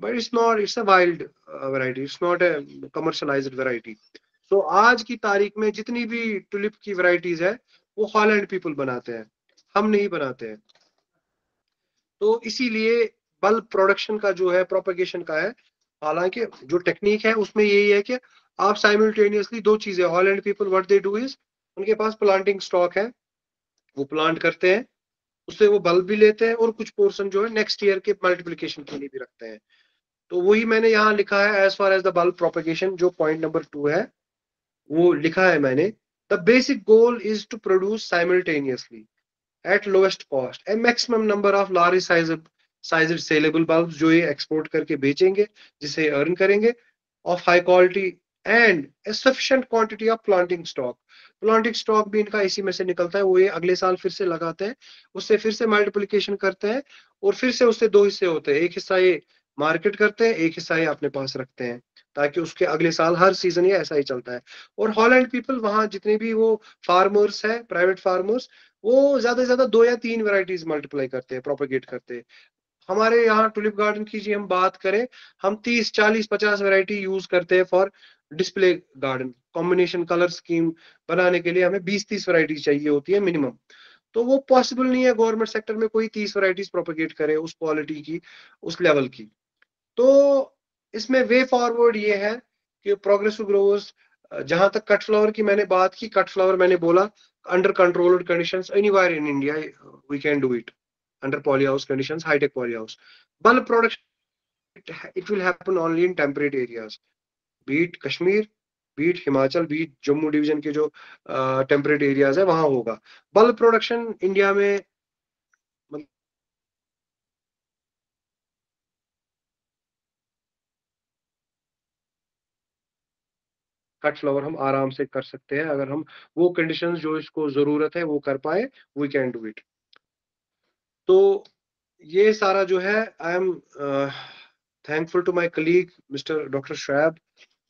but it's not, it's a wild variety, it's not a commercialised variety. So आज की तारीख में जितनी भी टुलिप की वैरायटीज है वो हॉलैंड पीपल बनाते हैं, हम नहीं बनाते हैं। तो इसीलिए बल्ब प्रोडक्शन का जो है, प्रोपेगेशन का है, हालांकि जो टेक्निक है उसमें यही है कि आप साइमल्टेनियसली दो चीजें, Holland people what they do is, उनके पास प्लांटिंग स्टॉक है, वो प्लांट करते हैं, उससे वो बल्ब भी लेते हैं और कुछ पोर्शन जो है नेक्स्ट ईयर के मल्टीप्लिकेशन के लिए भी रखते हैं। तो वही मैंने यहाँ लिखा है as far as the bulb propagation, जो पॉइंट नंबर 2 है वो लिखा है मैंने। The basic goal is to produce simultaneously at lowest cost a maximum number of large sized saleable bulbs जो ये एक्सपोर्ट करके बेचेंगे, जिसे अर्न करेंगे, of high quality and a sufficient quantity of planting stock। Planting stock भी इनका इसी में से निकलता है, वो ये अगले साल फिर से लगाते हैं, उससे फिर से मल्टीप्लिकेशन करते हैं और फिर से उससे दो हिस्से होते हैं, एक हिस्सा ये मार्केट करते हैं, एक हिस्सा ये अपने पास रखते हैं, ताकि उसके अगले साल हर सीजन ये ऐसा ही चलता है। और हॉलैंड पीपल वहां जितने भी वो फार्मर्स है, प्राइवेट फार्मर्स, वो ज्यादा से ज्यादा 2 या 3 वैरायटीज मल्टीप्लाई करते हैं, प्रोपेगेट करते हैं। हमारे यहाँ टुलिप गार्डन की जी हम बात करें, हम 30 40 50 वैरायटी यूज करते हैं for display garden. Combination colour scheme बनाने के लिए हमें 20-30 वैरायटी चाहिए होती है मिनिमम। तो वो पॉसिबल नहीं है गवर्नमेंट सेक्टर में कोई 30 वैरायटीज प्रोपेगेट करे उस क्वालिटी की, उस लेवल की। तो इसमें वे फॉरवर्ड ये है कि प्रोग्रेसिव ग्रोवर्स, जहां तक कट फ्लावर की मैंने बात की, कट फ्लावर मैंने बोला under controlled conditions anywhere in India we can do it, under polyhouse conditions, high-tech polyhouse. Bulb production, it will happen only in temperate areas, be it Kashmir, be it Himachal, be it Jammu division के जो temperate areas है वहां होगा। Bulb production इंडिया में कट फ्लावर हम आराम से कर सकते हैं, अगर हम वो कंडीशंस जो इसको जरूरत है वो कर पाए, वी कैन डू इट। तो ये सारा जो है, I am thankful to my colleague mister doctor Shoaib,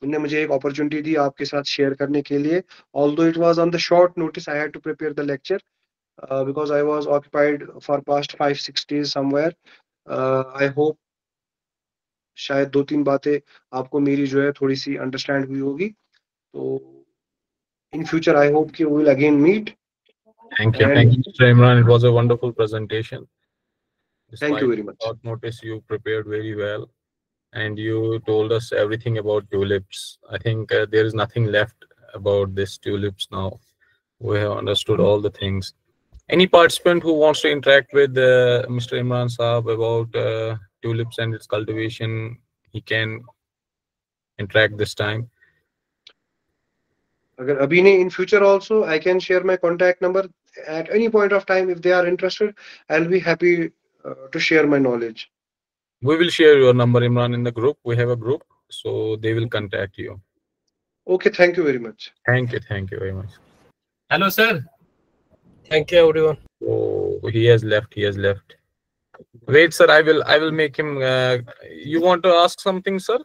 उन्होंने मुझे एक अपॉर्चुनिटी दी आपके साथ शेयर करने के लिए। Although it was on the short notice, I had to prepare the lecture because I was occupied for past 5-6 days somewhere. आई होप शायद 2-3 बातें आपको मेरी जो है थोड़ी सी अंडरस्टैंड हुई होगी। तो इन फ्यूचर आई होप कि we will again meet. Thank you, Mr. Imran. It was a wonderful presentation. Thank you very much. Short notice, you prepared very well, and you told us everything about tulips. I think there is nothing left about this tulips now. We have understood all the things. Any participant who wants to interact with Mr. Imran Saab about tulips and its cultivation, he can interact this time. अगर अभी नहीं, in future also I can share my contact number at any point of time. If they are interested, I'll be happy to share my knowledge. We will share your number, Imran, in the group. We have a group, so they will contact you. Okay, thank you very much. Thank you very much. Hello, sir. Thank you, everyone. Oh, he has left. Wait, sir, I will make him. You want to ask something, sir?